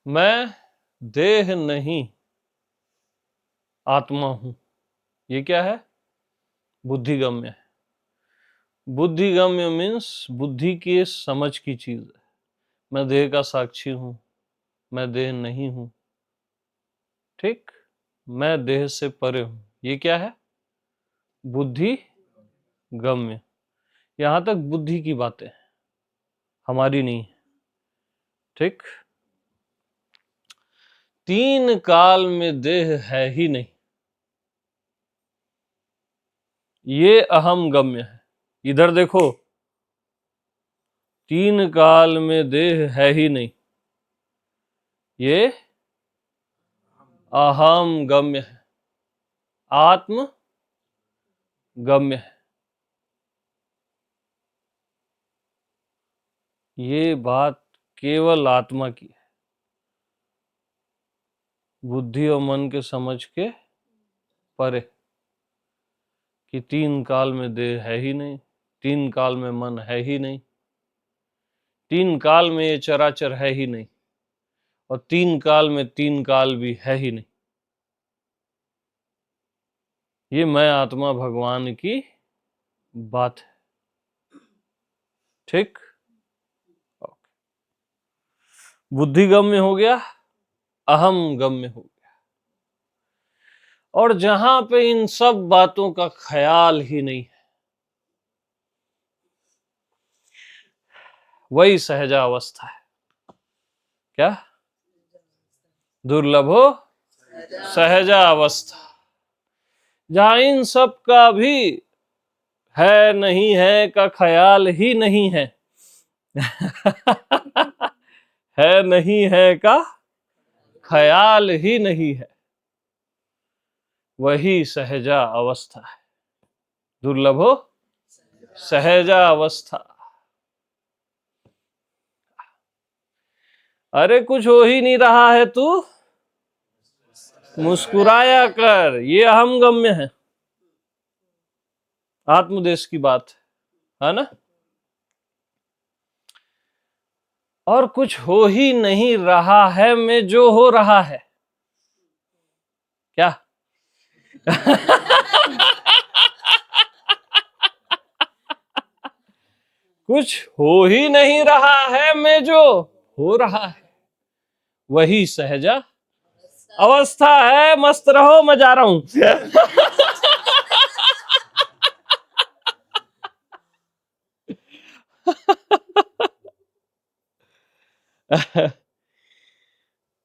मैं देह नहीं आत्मा हूं। ये क्या है? बुद्धिगम्य है। बुद्धिगम्य मीन्स बुद्धि की समझ की चीज है। मैं देह का साक्षी हूं, मैं देह नहीं हूं। ठीक, मैं देह से परे हूं। ये क्या है? बुद्धि गम्य। यहां तक बुद्धि की बातें हैं, हमारी नहीं। ठीक, तीन काल में देह है ही नहीं, ये अहम गम्य है। इधर देखो, तीन काल में देह है ही नहीं, ये अहम गम्य है, आत्म गम्य है। ये बात केवल आत्मा की है, बुद्धि और मन के समझ के परे। कि तीन काल में देह है ही नहीं, तीन काल में मन है ही नहीं, तीन काल में ये चराचर है ही नहीं, और तीन काल में तीन काल भी है ही नहीं। ये मैं आत्मा भगवान की बात है। ठीक, बुद्धि गम्य हो गया, अहम गम्य हो गया। और जहां पे इन सब बातों का ख्याल ही नहीं है, वही सहजावस्था है। क्या? दुर्लभो सहजावस्था। जहां इन सब का भी है नहीं है का ख्याल ही नहीं है है नहीं है का ख्याल ही नहीं है, वही सहजा अवस्था है। दुर्लभो सहजा अवस्था। अरे कुछ हो ही नहीं रहा है, तू मुस्कुराया कर, ये अहम गम्य है, आत्मदेश की बात है ना। और कुछ हो ही नहीं रहा है में जो हो रहा है, क्या? कुछ हो ही नहीं रहा है में जो हो रहा है, वही सहजा अवस्था है। मस्त रहो, मैं जा रहा हूं।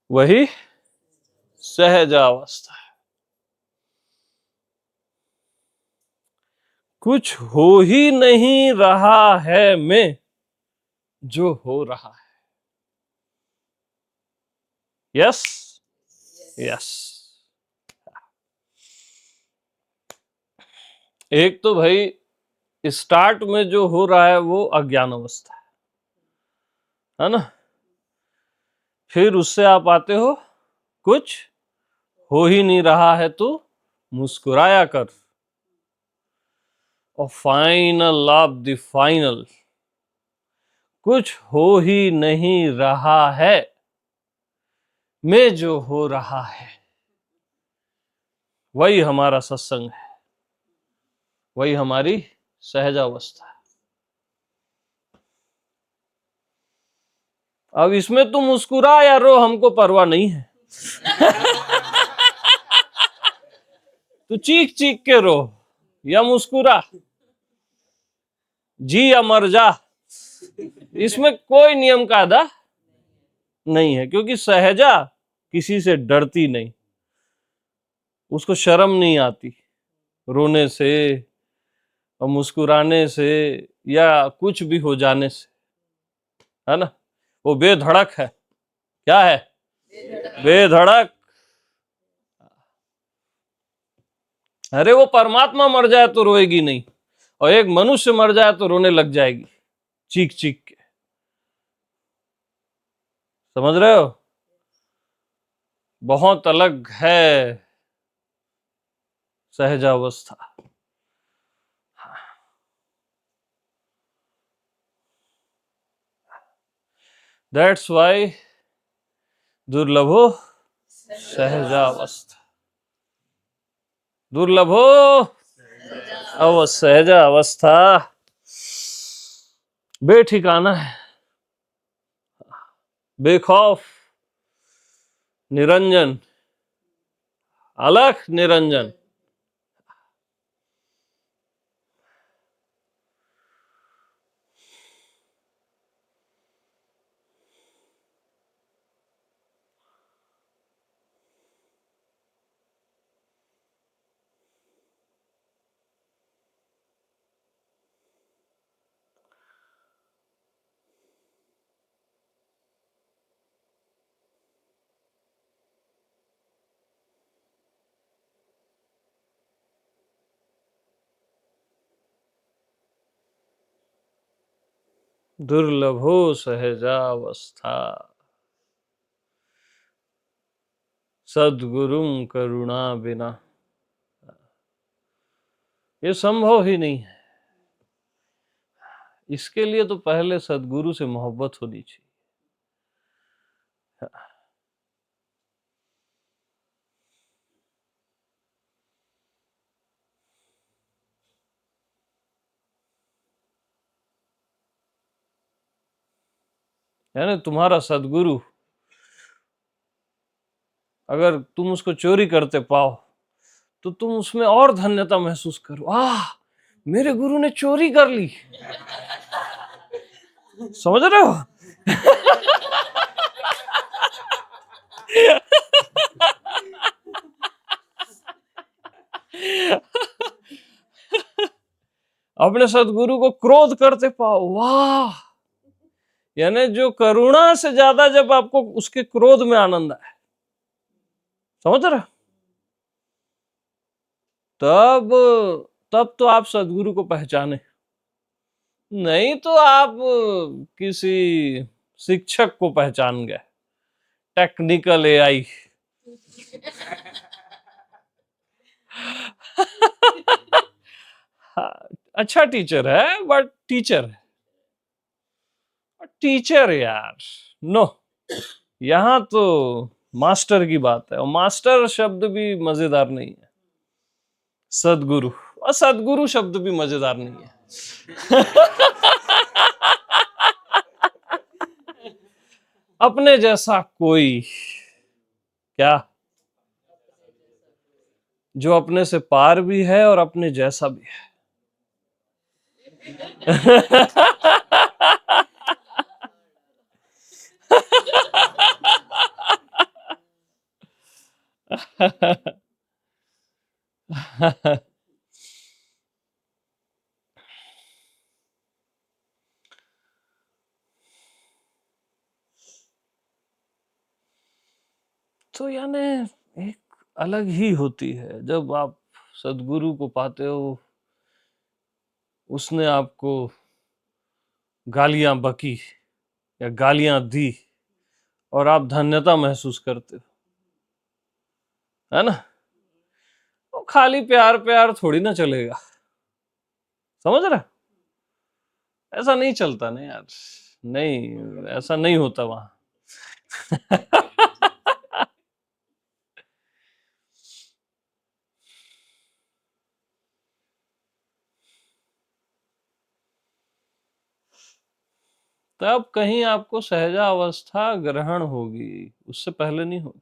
वही सहजावस्था है। कुछ हो ही नहीं रहा है में जो हो रहा है। Yes yes. एक तो भाई स्टार्ट में जो हो रहा है वो अज्ञान अवस्था है ना। फिर उससे आप आते हो, कुछ हो ही नहीं रहा है तो मुस्कुराया कर। और फाइनल ऑफ द फाइनल, कुछ हो ही नहीं रहा है में जो हो रहा है, वही हमारा सत्संग है, वही हमारी सहजावस्था है। अब इसमें तुम मुस्कुरा या रो, हमको परवाह नहीं है। तू चीख चीख के रो या मुस्कुरा, जी या मर जा, इसमें कोई नियम कायदा नहीं है। क्योंकि सहजा किसी से डरती नहीं, उसको शर्म नहीं आती रोने से और मुस्कुराने से या कुछ भी हो जाने से, है ना। वो बेधड़क है। क्या है? बेधड़क। अरे वो परमात्मा मर जाए तो रोएगी नहीं, और एक मनुष्य मर जाए तो रोने लग जाएगी चीख चीख के। समझ रहे हो? बहुत अलग है सहजावस्था। दैट्स वाई दुर्लभो सहजावस्था, दुर्लभो सहजावस्था, बेठिकाना है, बेखौफ निरंजन, अलख निरंजन। दुर्लभो सहजावस्था, सद्गुरुं करुणा बिना, ये संभव ही नहीं है। इसके लिए तो पहले सद्गुरु से मोहब्बत होनी चाहिए। यानी तुम्हारा सद्गुरु, अगर तुम उसको चोरी करते पाओ तो तुम उसमें और धन्यता महसूस करो। मेरे गुरु ने चोरी कर ली। समझ रहे हो? अपने सद्गुरु को क्रोध करते पाओ, वाह! यानी जो करुणा से ज्यादा जब आपको उसके क्रोध में आनंद आए, समझ रहे? तब तब तो आप सद्गुरु को पहचाने, नहीं तो आप किसी शिक्षक को पहचान गए, टेक्निकल एआई। अच्छा टीचर है, बट टीचर है, टीचर यार नो। यहां तो मास्टर की बात है, और मास्टर शब्द भी मजेदार नहीं है। सद्गुरु, और सद्गुरु शब्द भी मजेदार नहीं है। अपने जैसा कोई, क्या, जो अपने से पार भी है और अपने जैसा भी है। तो यानी एक अलग ही होती है जब आप सद्गुरु को पाते हो। उसने आपको गालियां बकी या गालियां दी और आप धन्यता महसूस करते हो, है ना? तो खाली प्यार प्यार थोड़ी ना चलेगा, समझ रहे? ऐसा नहीं चलता ना यार, नहीं, ऐसा नहीं होता वहां। तब कहीं आपको सहजावस्था ग्रहण होगी, उससे पहले नहीं होगी।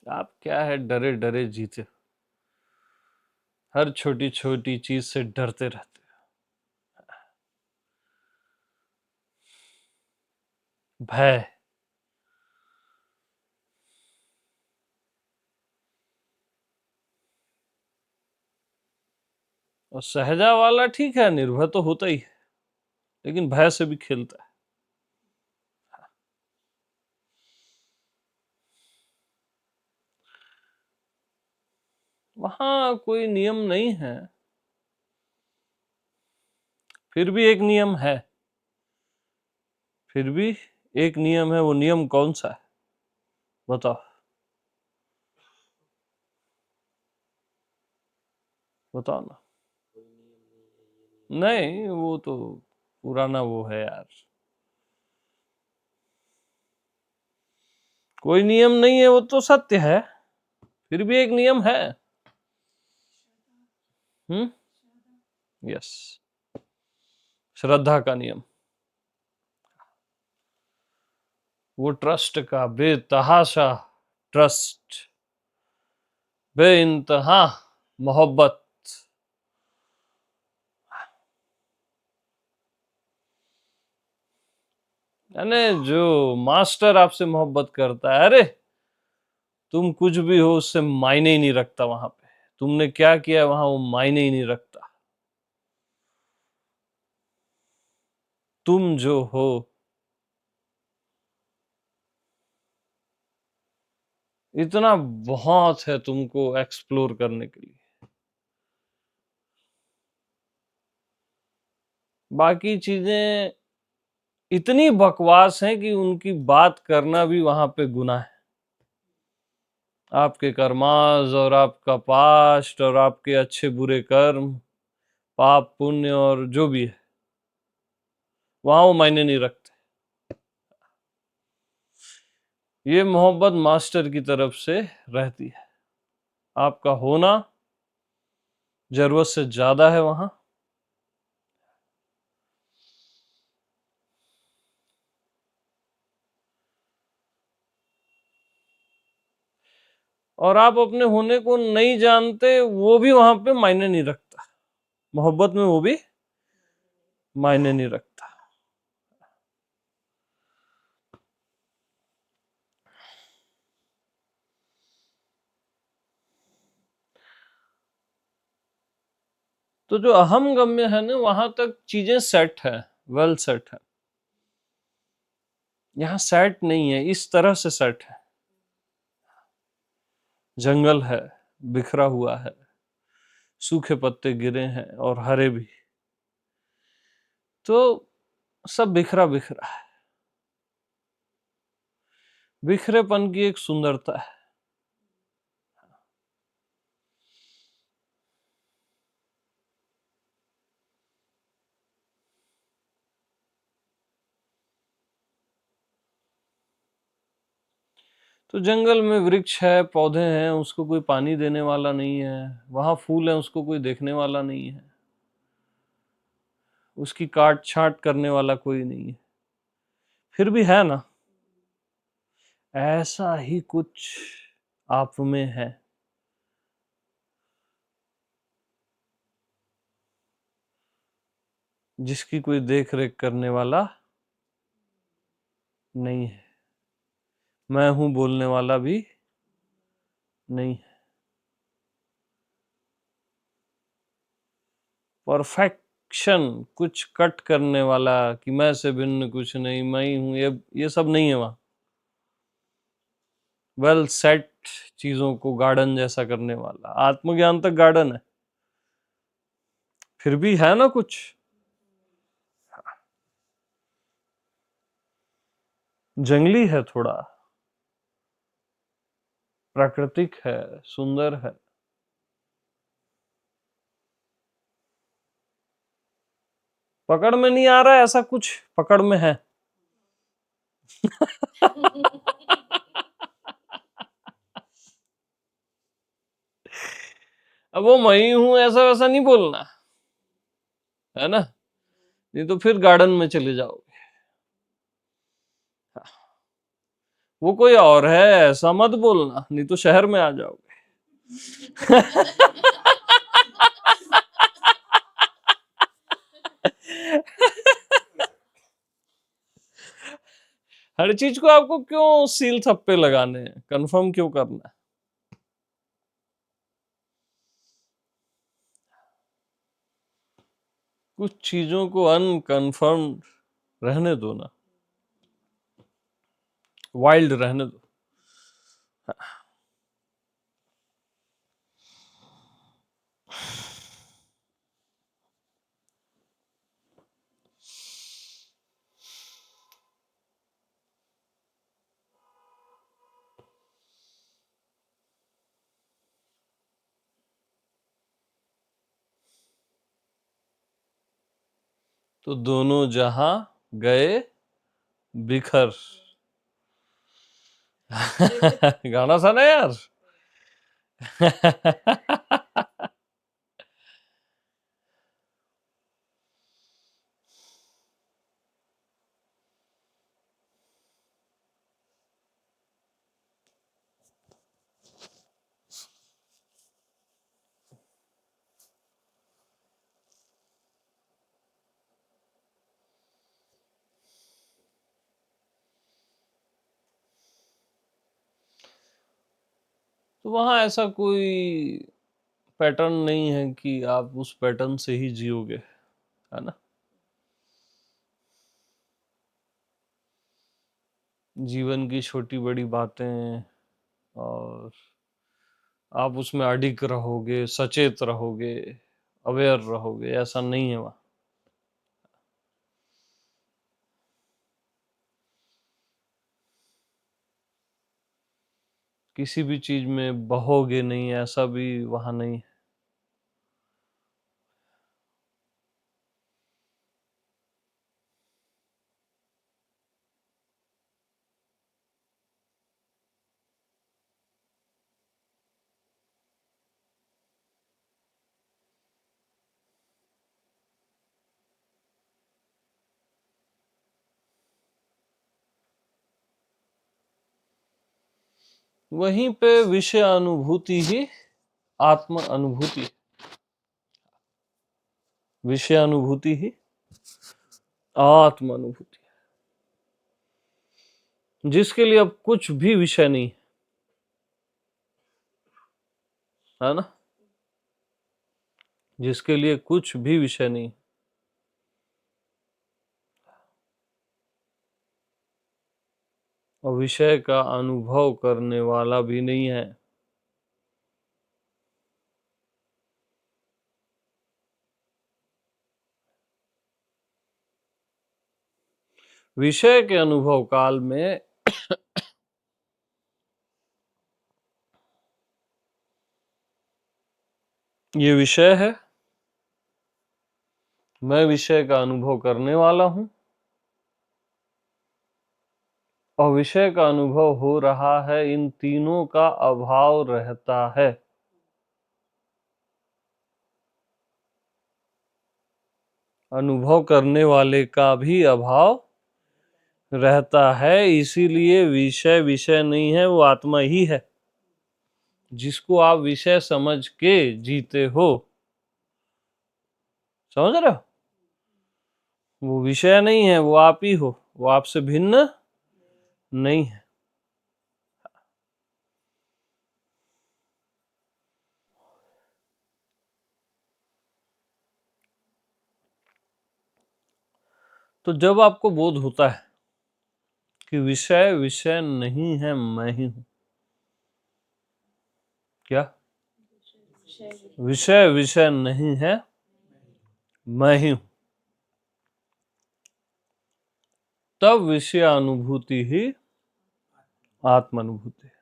आप क्या है, डरे डरे जीते, हर छोटी छोटी चीज से डरते रहते, भय। और सहजा वाला ठीक है, निर्भय तो होता ही है, लेकिन भय से भी खेलता है। वहां कोई नियम नहीं है, फिर भी एक नियम है, फिर भी एक नियम है, वो नियम कौन सा है बताओ? बताओ ना। नहीं, वो तो पुराना वो है यार। कोई नियम नहीं है, वो तो सत्य है। फिर भी एक नियम है। यस, श्रद्धा का नियम। वो ट्रस्ट का बेतहाशा ट्रस्ट, बेइंतहा मोहब्बत। यानी जो मास्टर आपसे मोहब्बत करता है, अरे तुम कुछ भी हो उससे मायने ही नहीं रखता, वहां पे तुमने क्या किया वहां वो मायने ही नहीं रखता। तुम जो हो, इतना बहुत है तुमको एक्सप्लोर करने के लिए। बाकी चीजें इतनी बकवास हैं कि उनकी बात करना भी वहां पे गुनाह है। आपके कर्मास और आपका पास्ट और आपके अच्छे बुरे कर्म, पाप पुण्य और जो भी है, वहां वो मायने नहीं रखते। ये मोहब्बत मास्टर की तरफ से रहती है। आपका होना जरूरत से ज्यादा है वहां। और आप अपने होने को नहीं जानते, वो भी वहां पे मायने नहीं रखता। मोहब्बत में वो भी मायने नहीं रखता। तो जो अहम गम्य है ना, वहां तक चीजें सेट है, वेल सेट है। यहाँ सेट नहीं है, इस तरह से सेट है। जंगल है, बिखरा हुआ है, सूखे पत्ते गिरे हैं और हरे भी, तो सब बिखरा बिखरा है। बिखरेपन की एक सुंदरता है। तो जंगल में वृक्ष है, पौधे हैं, उसको कोई पानी देने वाला नहीं है। वहां फूल है, उसको कोई देखने वाला नहीं है। उसकी काट छांट करने वाला कोई नहीं है। फिर भी है ना, ऐसा ही कुछ आप में है। जिसकी कोई देख रेख करने वाला नहीं है। मैं हूं बोलने वाला भी नहीं है। परफेक्शन, कुछ कट करने वाला कि मैं से भिन्न कुछ नहीं, मैं ही हूं, ये सब नहीं है वहां। वेल सेट चीजों को गार्डन जैसा करने वाला, आत्मज्ञान तक गार्डन है। फिर भी है ना कुछ। जंगली है थोड़ा, प्राकृतिक है, सुंदर है। पकड़ में नहीं आ रहा है ऐसा कुछ, पकड़ में है। अब वो मैं ही हूं ऐसा वैसा नहीं बोलना है ना, नहीं तो फिर गार्डन में चले जाओगे। वो कोई और है ऐसा मत बोलना, नहीं तो शहर में आ जाओगे। हर चीज को आपको क्यों सील थप्पे लगाने हैं, कंफर्म क्यों करना है? कुछ चीजों को अनकंफर्म रहने दो ना, वाइल्ड रहने दो। तो दोनों जहां गए बिखर। गाना था ना यार। तो वहां ऐसा कोई पैटर्न नहीं है कि आप उस पैटर्न से ही जियोगे, है ना। जीवन की छोटी बड़ी बातें, और आप उसमें अडिग रहोगे, सचेत रहोगे, अवेयर रहोगे, ऐसा नहीं है वहां। किसी भी चीज में बहोगे नहीं, ऐसा भी वहां नहीं है। वहीं पे विषय अनुभूति ही आत्म अनुभूति है। विषय अनुभूति ही आत्म अनुभूति है, जिसके लिए अब कुछ भी विषय नहीं है ना, जिसके लिए कुछ भी विषय नहीं, और विषय का अनुभव करने वाला भी नहीं है। विषय के अनुभव काल में ये विषय है, मैं विषय का अनुभव करने वाला हूं, और विषय का अनुभव हो रहा है, इन तीनों का अभाव रहता है। अनुभव करने वाले का भी अभाव रहता है, इसीलिए विषय विषय नहीं है, वो आत्मा ही है, जिसको आप विषय समझ के जीते हो। समझ रहे हो, वो विषय नहीं है, वो आप ही हो, वो आपसे भिन्न नहीं है। तो जब आपको बोध होता है कि विषय विषय नहीं है, मैं ही हूं। क्या विषय विषय नहीं है, मैं ही हूं, तब विषय अनुभूति ही आत्म अनुभूति है।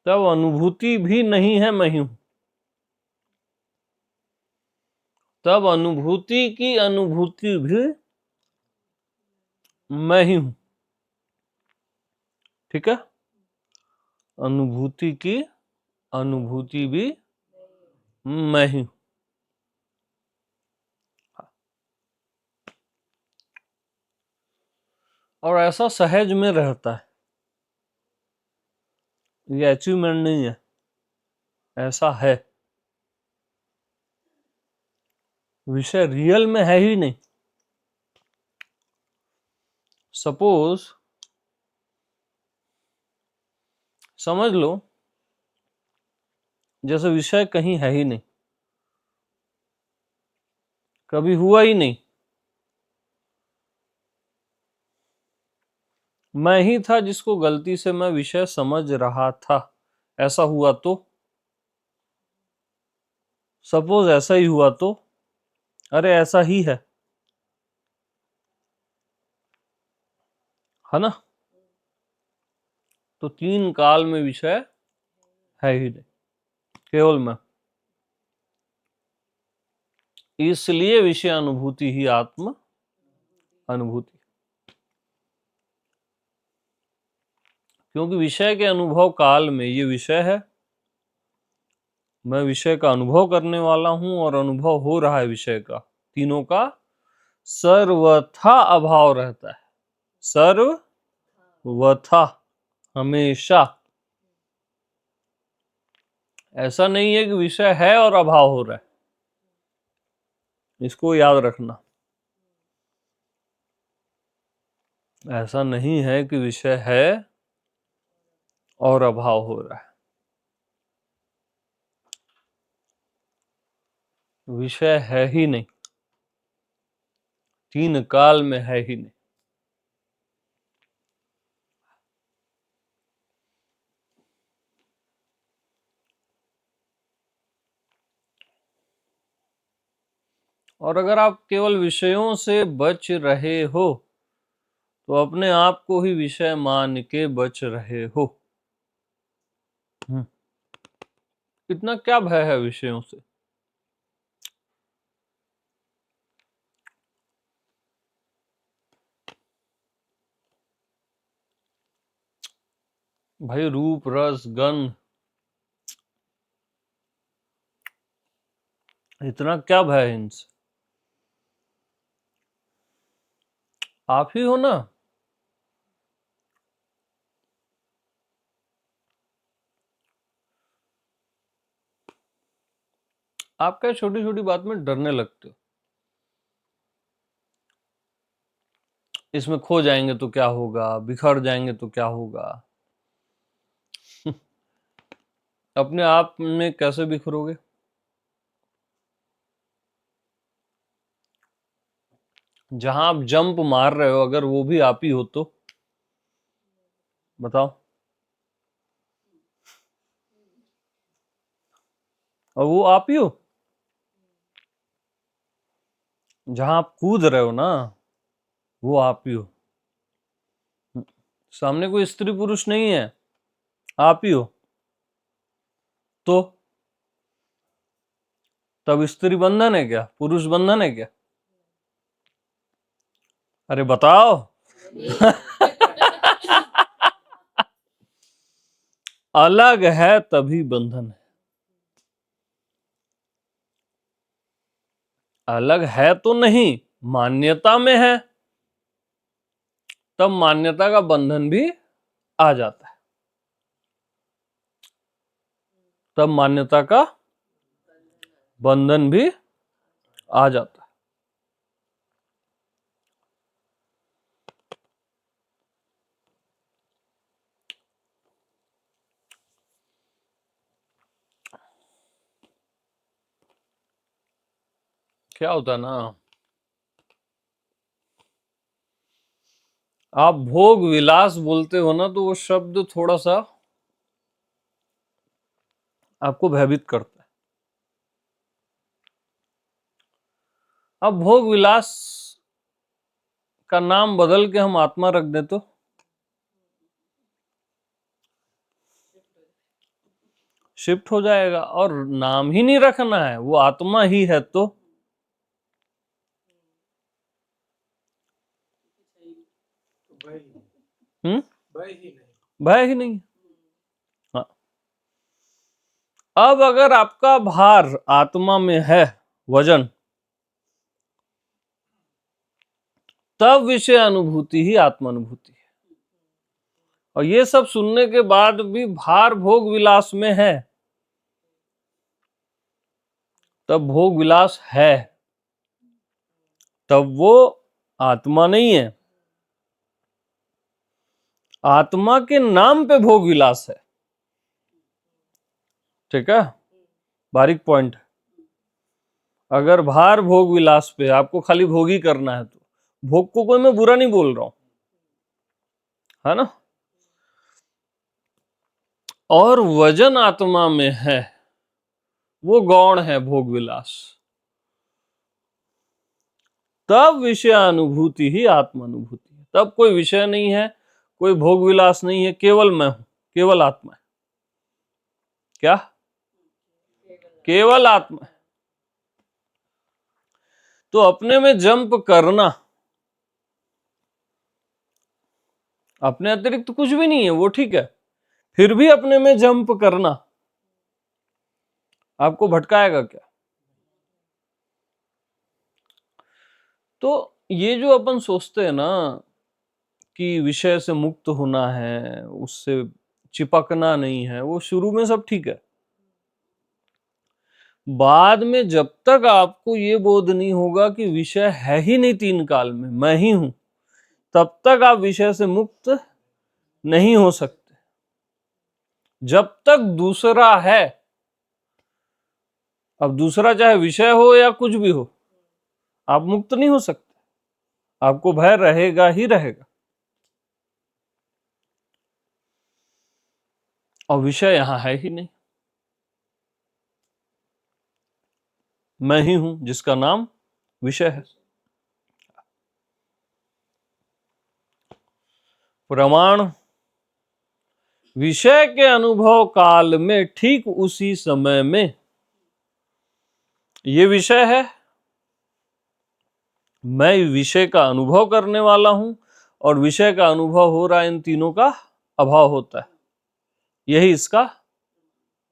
तब अनुभूति भी नहीं है, मैं ही हूं। तब अनुभूति की अनुभूति भी मैं ही हूं। ठीक है, अनुभूति की अनुभूति भी मैं ही हूं। और ऐसा सहज में रहता है, ये अचीवमेंट नहीं है, ऐसा है। विषय रियल में है ही नहीं। सपोज समझ लो, जैसे विषय कहीं है ही नहीं, कभी हुआ ही नहीं, मैं ही था जिसको गलती से मैं विषय समझ रहा था, ऐसा हुआ तो, सपोज ऐसा ही हुआ तो, अरे ऐसा ही है ना। तो तीन काल में विषय है ही नहीं, केवल मैं। इसलिए विषय अनुभूति ही आत्म अनुभूति, क्योंकि विषय के अनुभव काल में ये विषय है, मैं विषय का अनुभव करने वाला हूं और अनुभव हो रहा है विषय का, तीनों का सर्वथा अभाव रहता है, सर्वथा, हमेशा। ऐसा नहीं है कि विषय है और अभाव हो रहा है, इसको याद रखना। ऐसा नहीं है कि विषय है और अभाव हो रहा है, विषय है ही नहीं, तीन काल में है ही नहीं। और अगर आप केवल विषयों से बच रहे हो तो अपने आप को ही विषय मान के बच रहे हो। इतना क्या भय है विषयों से? भाई रूप रस गंध, इतना क्या भय है इनसे? आप ही हो ना। आप क्या छोटी छोटी बात में डरने लगते हो? इसमें खो जाएंगे तो क्या होगा, बिखर जाएंगे तो क्या होगा? अपने आप में कैसे बिखरोगे? जहां आप जंप मार रहे हो अगर वो भी आप ही हो तो बताओ। और वो आप ही हो। जहां आप कूद रहे हो ना, वो आप ही हो। सामने कोई स्त्री पुरुष नहीं है, आप ही हो। तो तब स्त्री बंधन है क्या, पुरुष बंधन है क्या? अरे बताओ। अलग है तभी बंधन है। अलग है तो नहीं, मान्यता में है, तब मान्यता का बंधन भी आ जाता है। तब मान्यता का बंधन भी आ जाता है। क्या होता है ना, आप भोग विलास बोलते हो ना, तो वो शब्द थोड़ा सा आपको भयभीत करता है। अब भोग विलास का नाम बदल के हम आत्मा रख दे तो शिफ्ट हो जाएगा, और नाम ही नहीं रखना है, वो आत्मा ही है तो भय ही नहीं। हाँ। अब अगर आपका भार आत्मा में है, वजन, तब विषय अनुभूति ही आत्मानुभूति है। और ये सब सुनने के बाद भी भार भोग विलास में है, तब भोग विलास है, तब वो आत्मा नहीं है। आत्मा के नाम पे भोग विलास है। ठीक है, बारीक पॉइंट। अगर भार भोग विलास पे आपको खाली भोग ही करना है, तो भोग को कोई मैं बुरा नहीं बोल रहा हूं, है ना। और वजन आत्मा में है, वो गौण है भोग विलास, तब विषय अनुभूति ही आत्मानुभूति है। तब कोई विषय नहीं है, कोई भोग विलास नहीं है, केवल मैं हूं, केवल आत्मा है। क्या? केवल आत्मा है। तो अपने में जंप करना, अपने अतिरिक्त कुछ भी नहीं है वो ठीक है, फिर भी अपने में जंप करना आपको भटकाएगा क्या? तो ये जो अपन सोचते हैं ना कि विषय से मुक्त होना है, उससे चिपकना नहीं है, वो शुरू में सब ठीक है। बाद में जब तक आपको ये बोध नहीं होगा कि विषय है ही नहीं तीन काल में, मैं ही हूं, तब तक आप विषय से मुक्त नहीं हो सकते। जब तक दूसरा है, अब दूसरा चाहे विषय हो या कुछ भी हो, आप मुक्त नहीं हो सकते, आपको भय रहेगा ही रहेगा। और विषय यहां है ही नहीं, मैं ही हूं जिसका नाम विषय है। प्रमाण विषय के अनुभव काल में ठीक उसी समय में ये विषय है, मैं विषय का अनुभव करने वाला हूं, और विषय का अनुभव हो रहा है, इन तीनों का अभाव होता है, यही इसका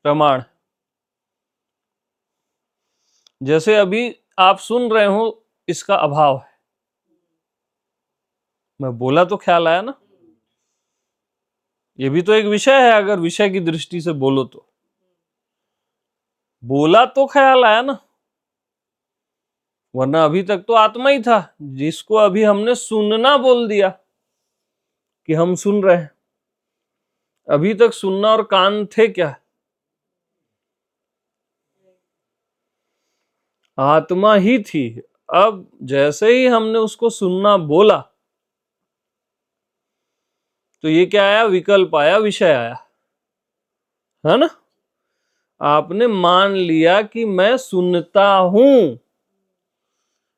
प्रमाण। जैसे अभी आप सुन रहे हो, इसका अभाव है, मैं बोला तो ख्याल आया ना, ये भी तो एक विषय है, अगर विषय की दृष्टि से बोलो तो बोला तो ख्याल आया ना, वरना अभी तक तो आत्मा ही था, जिसको अभी हमने सुनना बोल दिया कि हम सुन रहे हैं। अभी तक सुनना और कान थे क्या? आत्मा ही थी। अब जैसे ही हमने उसको सुनना बोला, तो ये क्या आया? विकल्प आया, विषय आया, है ना? आपने मान लिया कि मैं सुनता हूं।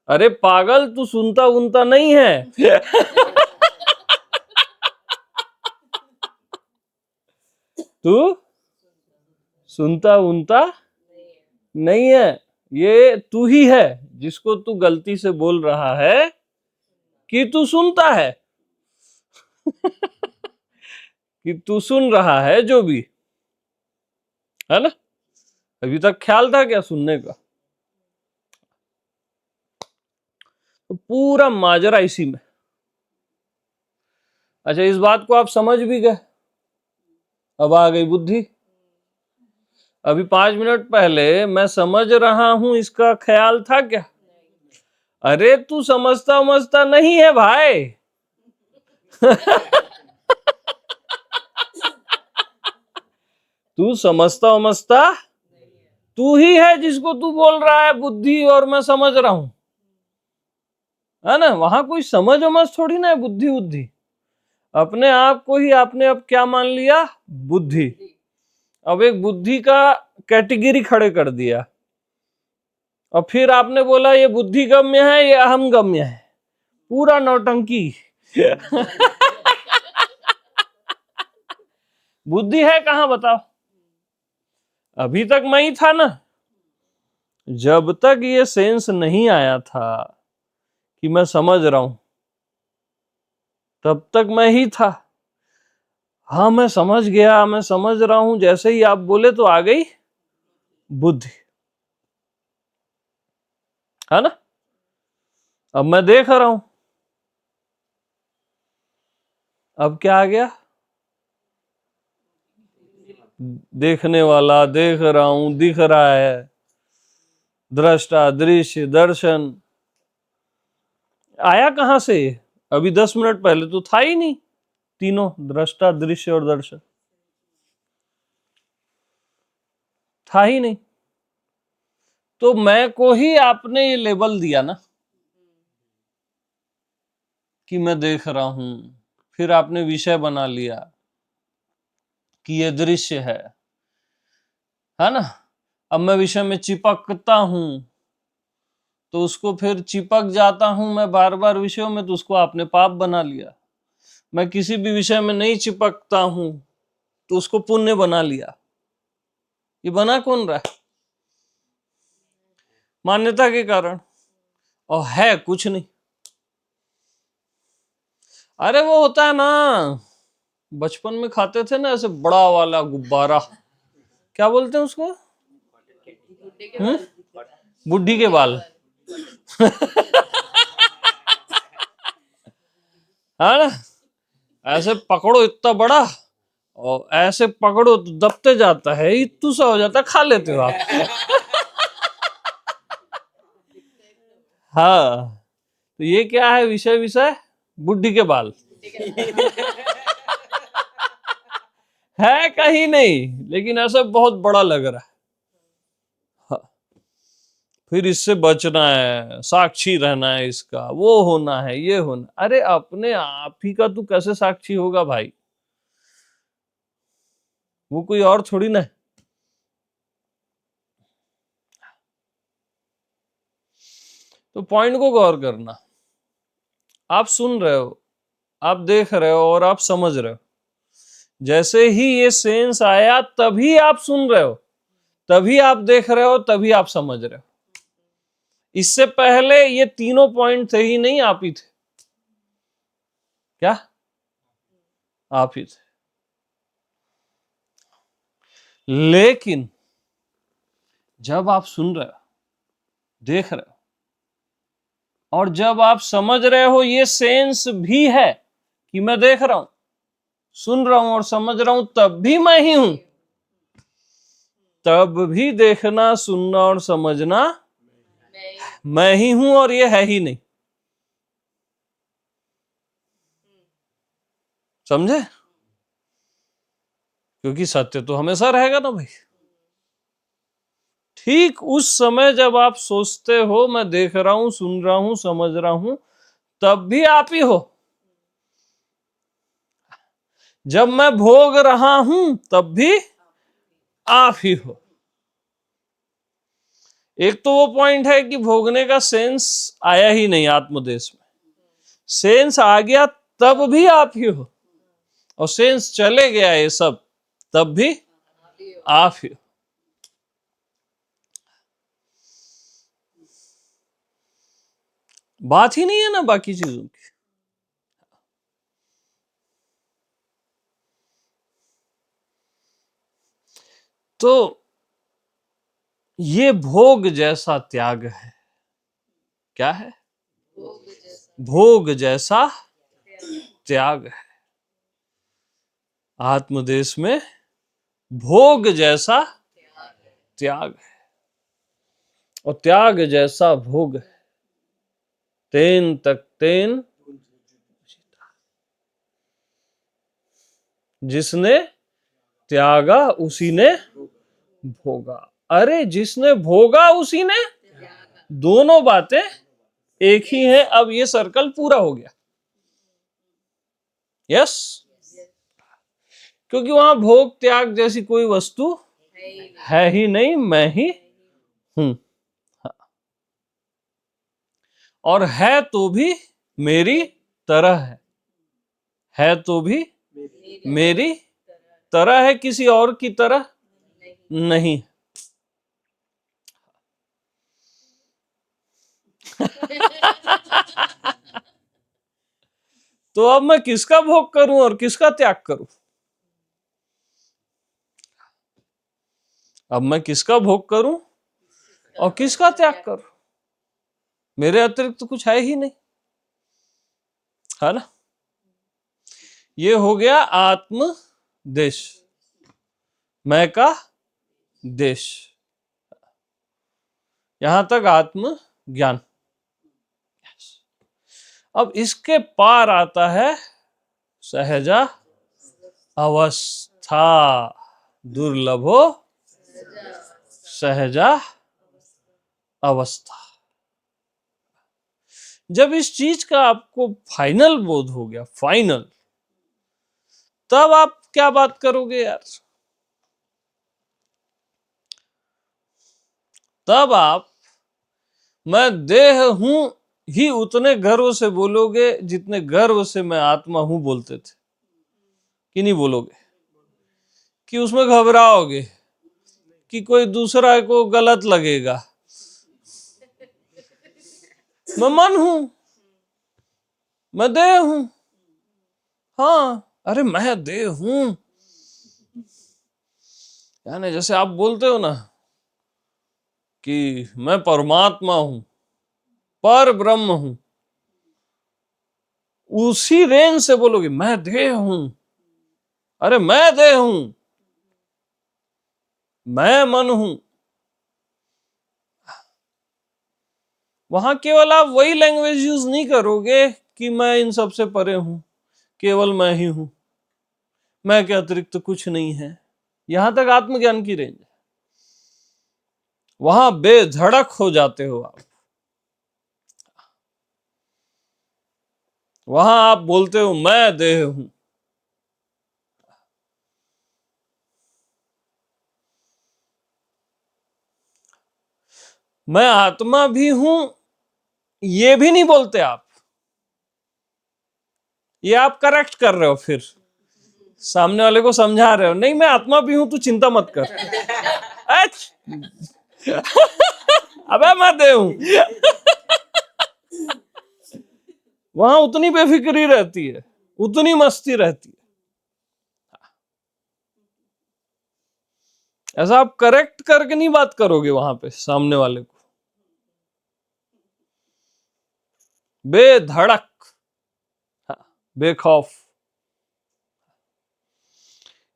अरे पागल, तू सुनता उनता नहीं है। तू सुनता उनता नहीं है, ये तू ही है जिसको तू गलती से बोल रहा है कि तू सुनता है। कि तू सुन रहा है जो भी है ना, अभी तक ख्याल था क्या सुनने का? तो पूरा माजरा इसी में। अच्छा, इस बात को आप समझ भी गए, अब आ गई बुद्धि। अभी 5 मिनट पहले मैं समझ रहा हूं, इसका ख्याल था क्या? अरे तू समझता समझता नहीं है भाई। तू समझता समझता तू ही है जिसको तू बोल रहा है बुद्धि, और मैं समझ रहा हूं, है ना? वहां कोई समझ वमझ थोड़ी ना है, बुद्धि बुद्धि अपने आप को ही आपने अब क्या मान लिया? बुद्धि। अब एक बुद्धि का कैटेगरी खड़े कर दिया, और फिर आपने बोला ये बुद्धि गम्य है, ये अहम गम्य है, पूरा नौटंकी। बुद्धि है कहां बताओ? अभी तक मैं ही था ना, जब तक ये सेंस नहीं आया था कि मैं समझ रहा हूं, तब तक मैं ही था। हाँ मैं समझ गया, मैं समझ रहा हूं, जैसे ही आप बोले तो आ गई बुद्धि, है ना? अब मैं देख रहा हूं, अब क्या आ गया? देखने वाला, देख रहा हूं, दिख रहा है, दृष्टा, दृश्य, दर्शन आया कहां से? अभी 10 मिनट पहले तो था ही नहीं, तीनों दृष्टा, दृश्य और दर्शन था ही नहीं। तो मैं को ही आपने ये लेबल दिया ना कि मैं देख रहा हूं, फिर आपने विषय बना लिया कि ये दृश्य है ना? अब मैं विषय में चिपकता हूं, तो उसको फिर चिपक जाता हूं मैं बार बार विषयों में, तो उसको आपने पाप बना लिया। मैं किसी भी विषय में नहीं चिपकता हूं, तो उसको पुण्य बना लिया। ये बना कौन रहा है? मान्यता के कारण। और है कुछ नहीं। अरे वो होता है ना, बचपन में खाते थे ना ऐसे बड़ा वाला गुब्बारा, क्या बोलते हैं उसको? बुढ़ी के बाल। है ना, ऐसे पकड़ो इतना बड़ा, और ऐसे पकड़ो तो दबते जाता है, इतू सा हो जाता है, खा लेते हो आप। हाँ, तो ये क्या है विषय? विषय बुढ़ी के बाल। है कहीं नहीं, लेकिन ऐसा बहुत बड़ा लग रहा है। हाँ। फिर इससे बचना है, साक्षी रहना है, इसका वो होना है, ये होना। अरे अपने आप ही का तू कैसे साक्षी होगा भाई? वो कोई और थोड़ी ना है। तो पॉइंट को गौर करना। आप सुन रहे हो, आप देख रहे हो और आप समझ रहे हो। जैसे ही ये सेंस आया तभी आप सुन रहे हो, तभी आप देख रहे हो, तभी आप समझ रहे हो। इससे पहले ये तीनों पॉइंट थे ही नहीं, आप ही थे। क्या? आप ही थे। लेकिन जब आप सुन रहे हो, देख रहे हो, और जब आप समझ रहे हो, ये सेंस भी है कि मैं देख रहा हूं, सुन रहा हूं और समझ रहा हूं, तब भी मैं ही हूं। तब भी देखना, सुनना और समझना मैं ही हूं, और ये है ही नहीं। समझे? क्योंकि सत्य तो हमेशा रहेगा ना भाई। ठीक उस समय जब आप सोचते हो मैं देख रहा हूं, सुन रहा हूं, समझ रहा हूं, तब भी आप ही हो। जब मैं भोग रहा हूं तब भी आप ही हो। एक तो वो पॉइंट है कि भोगने का सेंस आया ही नहीं आत्मदेश में, सेंस आ गया तब भी आप ही हो, और सेंस चले गया ये सब, तब भी आप ही हो। बात ही नहीं है ना बाकी चीजों की। तो ये भोग जैसा त्याग है। क्या है? भोग जैसा त्याग है। आत्मदेश में भोग जैसा त्याग है, और त्याग जैसा भोग है। तेन तक तेन, जिसने त्यागा उसी ने भोगा। अरे जिसने भोगा उसी ने, दोनों बातें एक ही हैं। अब ये सर्कल पूरा हो गया। यस, क्योंकि वहां भोग त्याग जैसी कोई वस्तु है ही नहीं, मैं ही हूं। और है तो भी मेरी तरह है तो भी मेरी तरह है, किसी और की तरह नहीं। तो अब मैं किसका भोग करूं और किसका त्याग करूं? अब मैं किसका भोग करूं और किसका त्याग करूं? मेरे अतिरिक्त तो कुछ है ही नहीं, है ना? ये हो गया आत्म देश, मैं का देश। यहां तक आत्म ज्ञान। अब इसके पार आता है सहजा अवस्था, दुर्लभो सहजा अवस्था। जब इस चीज का आपको फाइनल बोध हो गया, फाइनल, तब आप क्या बात करोगे यार? तब आप मैं देह हूं ही उतने गर्व से बोलोगे जितने गर्व से मैं आत्मा हूं बोलते थे। कि नहीं बोलोगे? कि उसमें घबराओगे कि कोई दूसरा को गलत लगेगा। मैं मन हूं, मैं देह हूं। हाँ, अरे मैं देह हूं, यानी जैसे आप बोलते हो ना कि मैं परमात्मा हूं, पर ब्रह्म हूं, उसी रेंज से बोलोगे मैं देह हूं। अरे मैं देह हूं, मैं मन हूं। वहां केवल आप वही लैंग्वेज यूज नहीं करोगे कि मैं इन सब से परे हूं, केवल मैं ही हूं, मैं के अतिरिक्त तो कुछ नहीं है। यहां तक आत्मज्ञान की रेंज है। वहां बेधड़क हो जाते हो आप। वहां आप बोलते हो मैं देह हूं। मैं आत्मा भी हूं, ये भी नहीं बोलते आप। ये आप करेक्ट कर रहे हो, फिर सामने वाले को समझा रहे हो, नहीं मैं आत्मा भी हूं, तू चिंता मत कर। अबे मैं देह हूं। वहां उतनी बेफिक्री रहती है, उतनी मस्ती रहती है। ऐसा आप करेक्ट करके नहीं बात करोगे वहां पे सामने वाले को। बेधड़क, बेखौफ,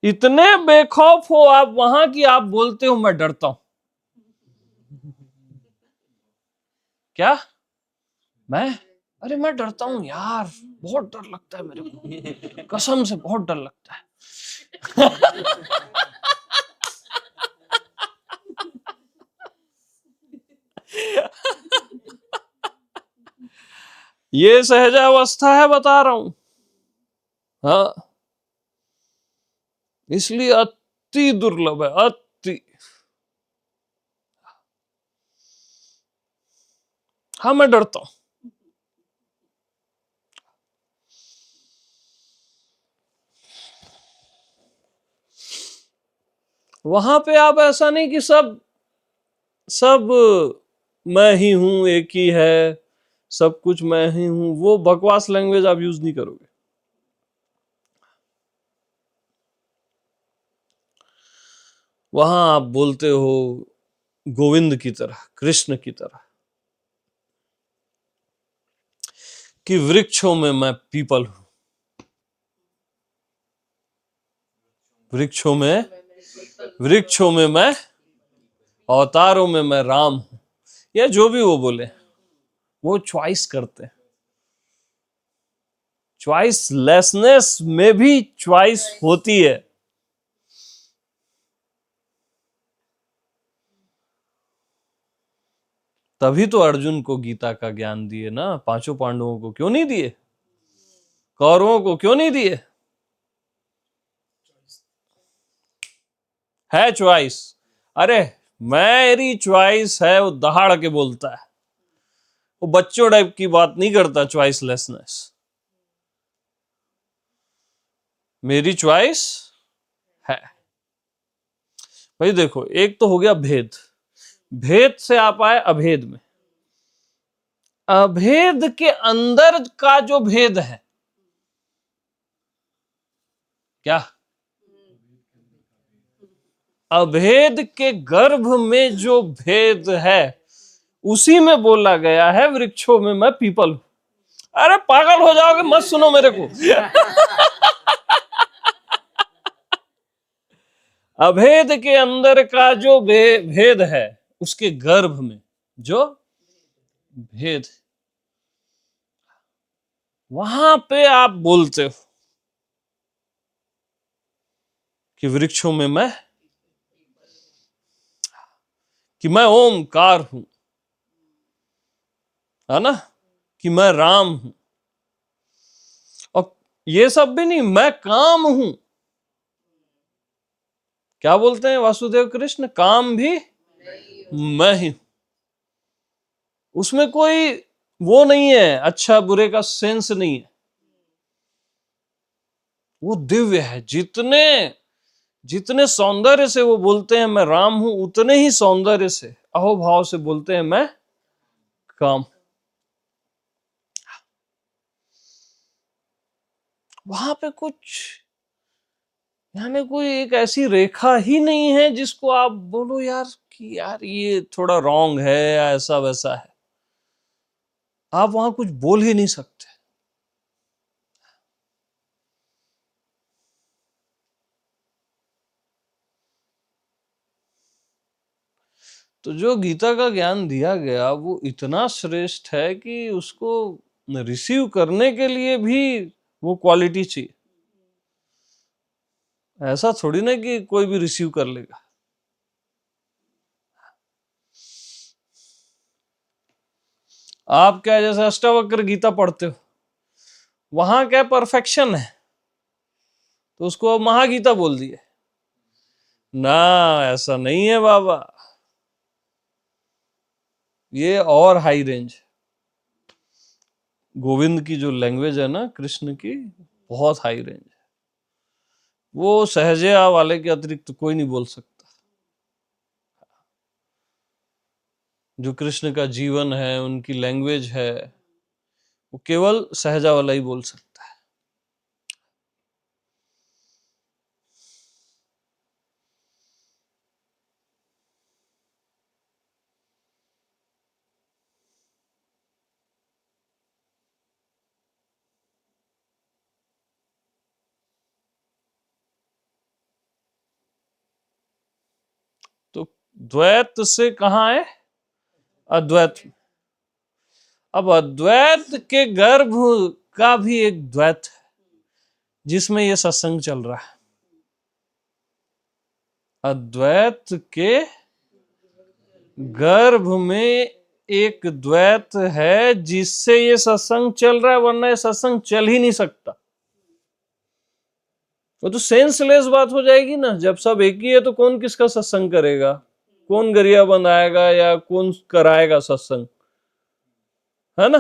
इतने बेखौफ हो आप वहां की आप बोलते हो मैं डरता हूं। क्या? मैं? अरे मैं डरता हूं यार, बहुत डर लगता है मेरे को, कसम से बहुत डर लगता है। ये सहजावस्था है, बता रहा हूं। हाँ, इसलिए अति दुर्लभ है, अति। हाँ मैं डरता हूं। वहां पे आप ऐसा नहीं कि सब सब मैं ही हूं, एक ही है, सब कुछ मैं ही हूं, वो बकवास लैंग्वेज आप यूज नहीं करोगे। वहां आप बोलते हो गोविंद की तरह, कृष्ण की तरह, कि वृक्षों में मैं पीपल हूं, वृक्षों में मैं, अवतारों में मैं राम हूं, या जो भी वो बोले, वो चॉइस करते हैं। चॉइस लेसनेस में भी चॉइस होती है। तभी तो अर्जुन को गीता का ज्ञान दिए ना, पांचों पांडवों को क्यों नहीं दिए, कौरवों को क्यों नहीं दिए? है चॉइस। अरे मेरी चॉइस है, वो दहाड़ के बोलता है, वो बच्चों टाइप की बात नहीं करता। चॉइसलेसनेस, मेरी चॉइस है। भाई देखो, एक तो हो गया भेद, भेद से आप आए अभेद में। अभेद के अंदर का जो भेद है, क्या अभेद के गर्भ में जो भेद है, उसी में बोला गया है वृक्षों में मैं पीपल हूं। अरे पागल हो जाओगे, मत सुनो मेरे को। अभेद के अंदर का जो भेद है, उसके गर्भ में जो भेद, वहां पे आप बोलते हो कि वृक्षों में मैं, कि मैं ओमकार हूं, है ना, कि मैं राम हूं। और ये सब भी नहीं, मैं काम हूं। क्या बोलते हैं वासुदेव कृष्ण? काम भी मैं ही। उसमें कोई वो नहीं है, अच्छा बुरे का सेंस नहीं है। वो दिव्य है। जितने जितने सौंदर्य से वो बोलते हैं मैं राम हूं, उतने ही सौंदर्य से, अहोभाव से बोलते हैं मैं काम। वहां पे कुछ यानी कोई एक ऐसी रेखा ही नहीं है जिसको आप बोलो यार कि यार ये थोड़ा रॉन्ग है या ऐसा वैसा है। आप वहां कुछ बोल ही नहीं सकते। तो जो गीता का ज्ञान दिया गया वो इतना श्रेष्ठ है कि उसको रिसीव करने के लिए भी वो क्वालिटी चाहिए। ऐसा थोड़ी ना कि कोई भी रिसीव कर लेगा। आप क्या जैसे अष्टावक्र गीता पढ़ते हो, वहां क्या परफेक्शन है तो उसको अब महागीता बोल दिए ना। ऐसा नहीं है बाबा, ये और हाई रेंज। गोविंद की जो लैंग्वेज है ना कृष्ण की, बहुत हाई रेंज है। वो सहजया वाले के अतिरिक्त कोई नहीं बोल सकता। जो कृष्ण का जीवन है, उनकी लैंग्वेज है, वो केवल सहजा वाला ही बोल सकता है। तो द्वैत से कहाँ है? अद्वैत। अब अद्वैत के गर्भ का भी एक द्वैत है जिसमें ये सत्संग चल रहा है। अद्वैत के गर्भ में एक द्वैत है जिससे ये सत्संग चल रहा है, वरना ये सत्संग चल ही नहीं सकता। वो तो सेंसलेस बात हो जाएगी ना। जब सब एक ही है तो कौन किसका सत्संग करेगा, कौन गरिया बनाएगा या कौन कराएगा सत्संग, है ना।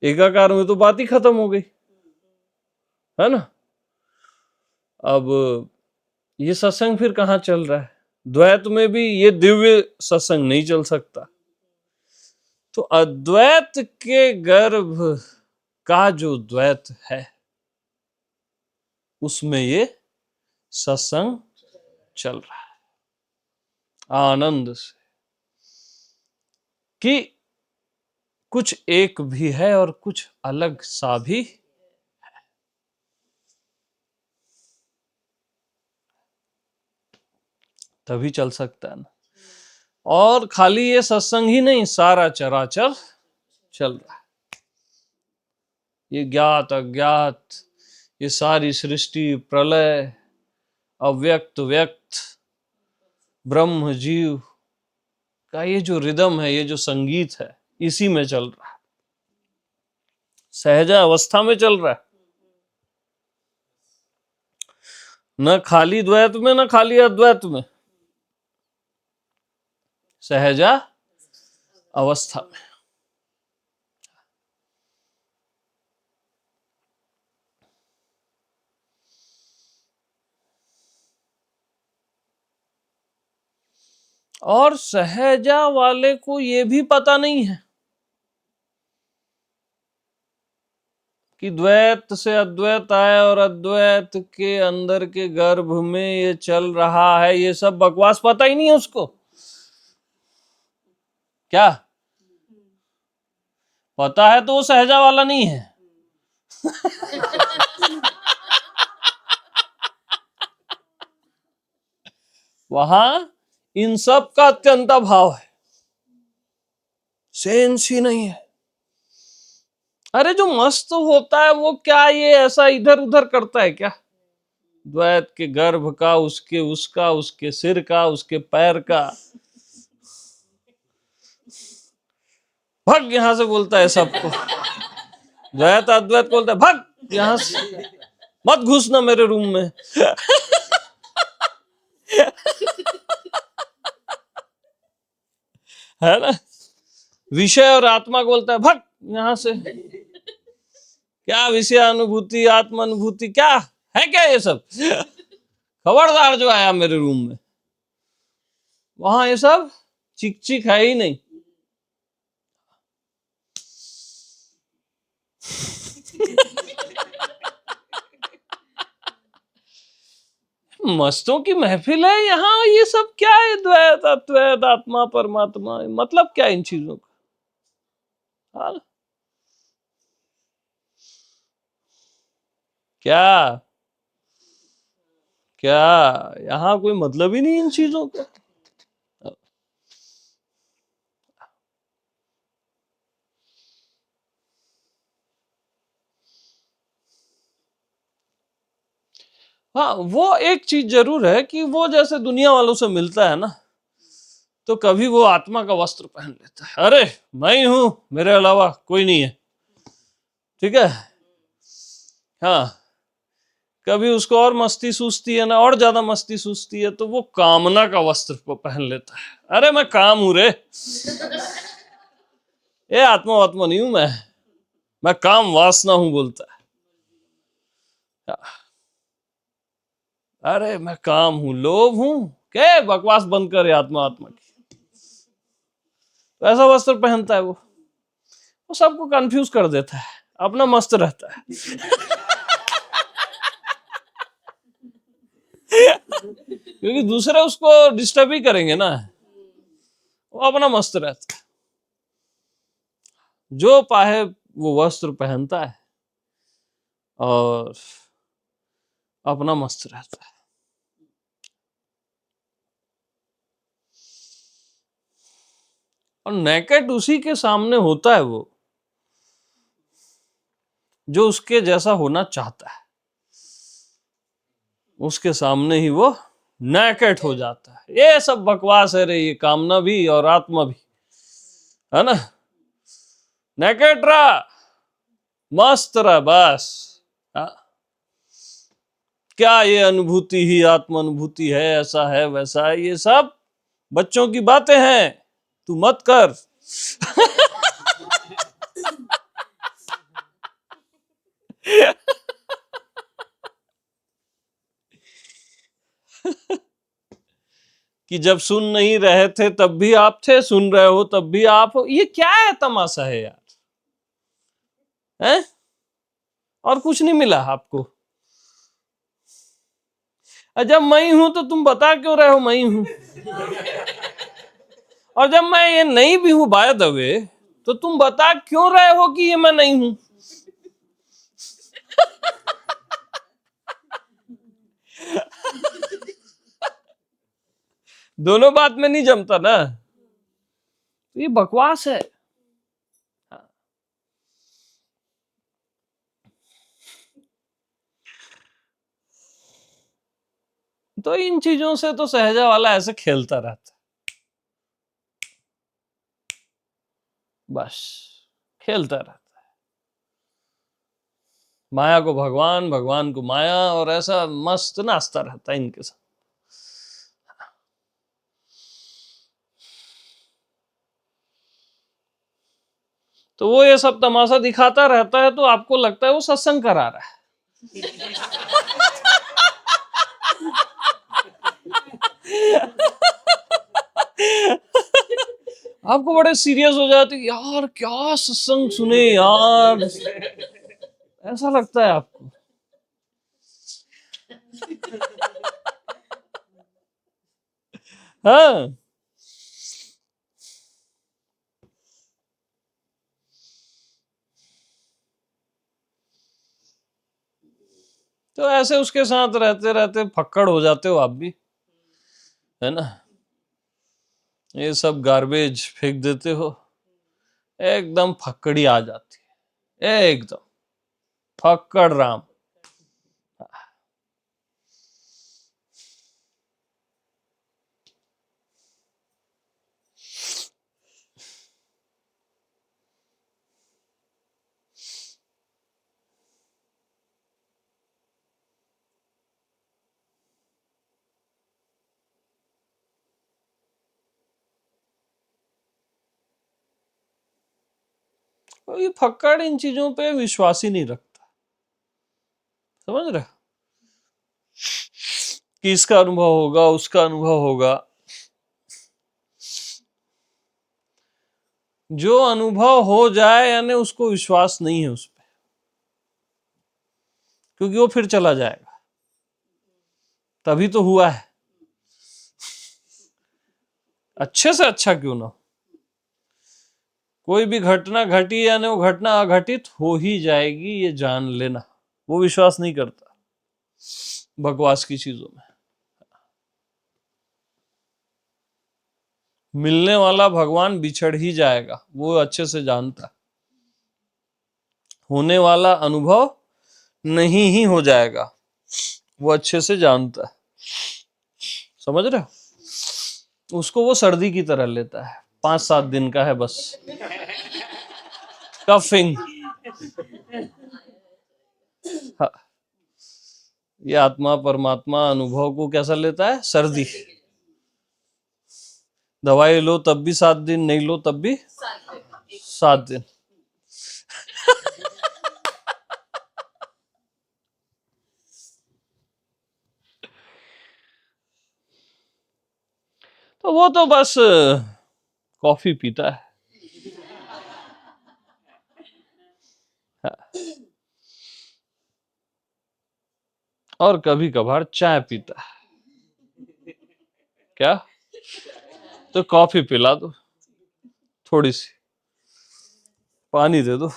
एकाकार में तो बात ही खत्म हो गई, है ना। अब ये सत्संग फिर कहाँ चल रहा है? द्वैत में भी ये दिव्य सत्संग नहीं चल सकता। तो अद्वैत के गर्भ का जो द्वैत है उसमें ये सत्संग चल रहा है आनंद से, कि कुछ एक भी है और कुछ अलग सा भी है। तभी चल सकता है ना। और खाली ये सत्संग ही नहीं, सारा चराचर चल रहा है। ये ज्ञात अज्ञात, ये सारी सृष्टि, प्रलय, अव्यक्त व्यक्त, ब्रह्म जीव का ये जो रिदम है, ये जो संगीत है, इसी में चल रहा है, सहजा अवस्था में चल रहा है। न खाली द्वैत में, न खाली अद्वैत में, सहजा अवस्था में। और सहजा वाले को ये भी पता नहीं है कि द्वैत से अद्वैत आया और अद्वैत के अंदर के गर्भ में ये चल रहा है। ये सब बकवास, पता ही नहीं है उसको। क्या पता है तो वो सहजा वाला नहीं है। वहां इन सब का अत्यंत भाव है, सेंस ही नहीं है। अरे जो मस्त होता है वो क्या ये ऐसा इधर उधर करता है क्या? द्वैत के गर्भ का, उसके उसका, उसके सिर का, उसके पैर का, भग यहां से बोलता है सबको। द्वैत अद्वैत बोलता है भग यहां से, मत घुसना मेरे रूम में। है ना। विषय और आत्मा को बोलता है भग यहां से। क्या विषय अनुभूति, आत्मा अनुभूति, क्या है क्या ये सब? खबरदार जो आया मेरे रूम में। वहां ये सब चिक चिक है ही नहीं। मस्तों की महफिल है यहाँ, ये सब क्या है? द्वैत अद्वैत आत्मा परमात्मा, मतलब क्या इन चीजों का? हाँ? क्या क्या यहाँ कोई मतलब ही नहीं इन चीजों का। हाँ, वो एक चीज जरूर है कि वो जैसे दुनिया वालों से मिलता है ना, तो कभी वो आत्मा का वस्त्र पहन लेता है, अरे मैं ही हूं, मेरे अलावा कोई नहीं है, ठीक है। हाँ, कभी उसको और मस्ती सूझती है ना, और ज्यादा मस्ती सूझती है, तो वो कामना का वस्त्र पहन लेता है, अरे मैं काम हूं रे, ये आत्मा वात्मा नहीं हूं मैं काम वासना हूं बोलता है। अरे मैं काम हूं, लोभ हूं, क्या बकवास बंद करे आत्मा आत्मा की। तो ऐसा वस्त्र पहनता है वो सबको कंफ्यूज कर देता है, अपना मस्त रहता है। क्योंकि दूसरे उसको डिस्टर्ब ही करेंगे ना, वो अपना मस्त रहता है, जो पाए वो वस्त्र पहनता है और अपना मस्त रहता है। और नेकेड उसी के सामने होता है वो जो उसके जैसा होना चाहता है, उसके सामने ही वो नेकेड हो जाता है। ये सब बकवास है रे, ये कामना भी और आत्मा भी, है ना। नेकेड रहा, मस्त रहा, बस। हाँ? क्या ये अनुभूति ही आत्म अनुभूति है, ऐसा है वैसा है, ये सब बच्चों की बातें हैं, तू मत कर। कि जब सुन नहीं रहे थे तब भी आप थे, सुन रहे हो तब भी आप हो, ये क्या है तमाशा है यार, हैं? और कुछ नहीं मिला आपको? जब मैं ही हूं तो तुम बता क्यों रहे हो मैं ही हूं? और जब मैं ये नहीं भी हूं बाय द वे, तो तुम बता क्यों रहे हो कि ये मैं नहीं हूं? दोनों बात में नहीं जमता ना, तो ये बकवास है। तो इन चीजों से तो सहजा वाला ऐसे खेलता रहता है, बस खेलता रहता है, माया को भगवान, भगवान को माया, और ऐसा मस्त नाचता रहता है इनके साथ। तो वो ये सब तमाशा दिखाता रहता है, तो आपको लगता है वो सत्संग करा रहा है। आपको बड़े सीरियस हो जाते, यार क्या सत्संग सुने यार, ऐसा लगता है आपको। हाँ, तो ऐसे उसके साथ रहते रहते फक्कड़ हो जाते हो आप भी, है ना। ये सब गार्बेज फेंक देते हो, एकदम फक्कड़ी आ जाती है, एकदम फक्कड़ राम। तो ये फक्कड़ इन चीजों पे विश्वास ही नहीं रखता, समझ रहे, कि इसका अनुभव होगा उसका अनुभव होगा। जो अनुभव हो जाए यानी उसको विश्वास नहीं है उस पर, क्योंकि वो फिर चला जाएगा। तभी तो हुआ है। अच्छे से अच्छा क्यों ना हो, कोई भी घटना घटी या नहीं, वो घटना अघटित हो ही जाएगी, ये जान लेना। वो विश्वास नहीं करता बकवास की चीजों में। मिलने वाला भगवान बिछड़ ही जाएगा, वो अच्छे से जानता। होने वाला अनुभव नहीं ही हो जाएगा, वो अच्छे से जानता है। समझ रहे हो? उसको वो सर्दी की तरह लेता है, 5-7 दिन का है बस, कफिंग। हाँ, ये आत्मा परमात्मा अनुभव को कैसा लेता है? सर्दी। दवाई लो तब भी 7 दिन, नहीं लो तब भी 7 दिन। तो वो तो बस कॉफी पीता है। और कभी कभार चाय पीता है। क्या? तो कॉफी पिला दो, थोड़ी सी पानी दे दो,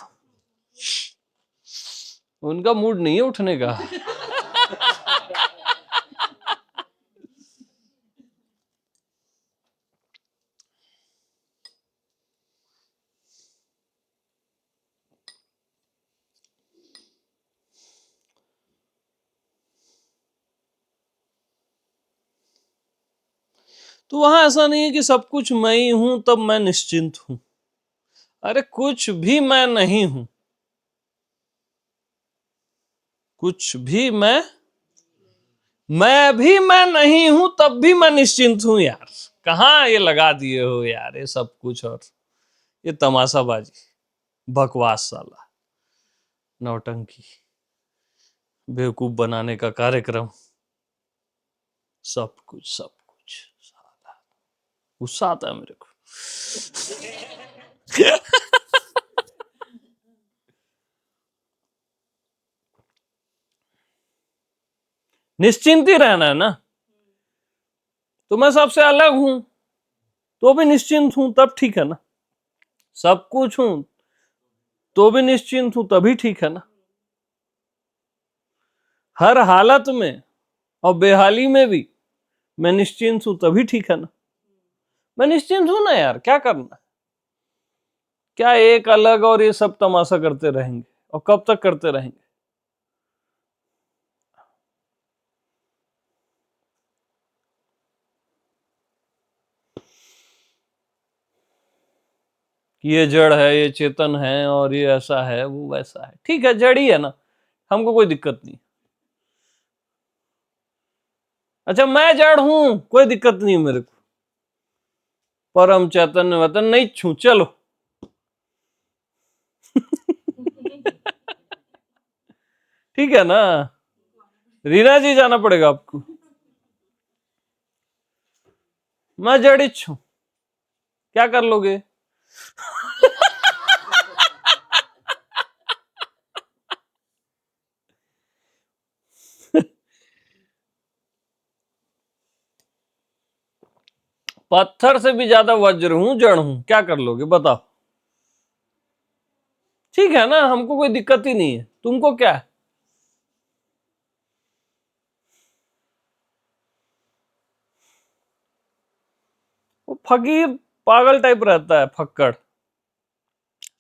उनका मूड नहीं है उठने का। तो वहां ऐसा नहीं है कि सब कुछ मैं ही हूं तब मैं निश्चिंत हूं। अरे कुछ भी मैं नहीं हूं, कुछ भी मैं भी मैं नहीं हूं तब भी मैं निश्चिंत हूं यार। कहाँ ये लगा दिए हो यार ये सब कुछ, और ये तमाशाबाजी, बकवास साला, नौटंकी, बेवकूफ बनाने का कार्यक्रम, सब कुछ साला। गुस्सा आता है मेरे को। निश्चिंत ही रहना है ना। तो मैं सबसे अलग हूं तो भी निश्चिंत हूं, तब ठीक है ना। सब कुछ हूं तो भी निश्चिंत हूं, तभी ठीक है ना। हर हालत में और बेहाली में भी मैं निश्चिंत हूं, तभी ठीक है ना। मैं निश्चिंत हूं ना यार, क्या करना, क्या एक अलग और ये सब तमाशा करते रहेंगे, और कब तक करते रहेंगे। ये जड़ है, ये चेतन है, और ये ऐसा है, वो वैसा है, ठीक है, जड़ ही है ना, हमको कोई दिक्कत नहीं। अच्छा मैं जड़ हूं, कोई दिक्कत नहीं मेरे को, परम चैतन्य वतन नहीं छू, चलो। ठीक है ना। रीना जी जाना पड़ेगा आपको। मैं जड़ ही छू, क्या कर लोगे। पत्थर से भी ज्यादा वज्र हूं, जड़ हूं, क्या कर लोगे बताओ। ठीक है ना, हमको कोई दिक्कत ही नहीं है, तुमको क्या है। वो फकीर पागल टाइप रहता है, फक्कड़,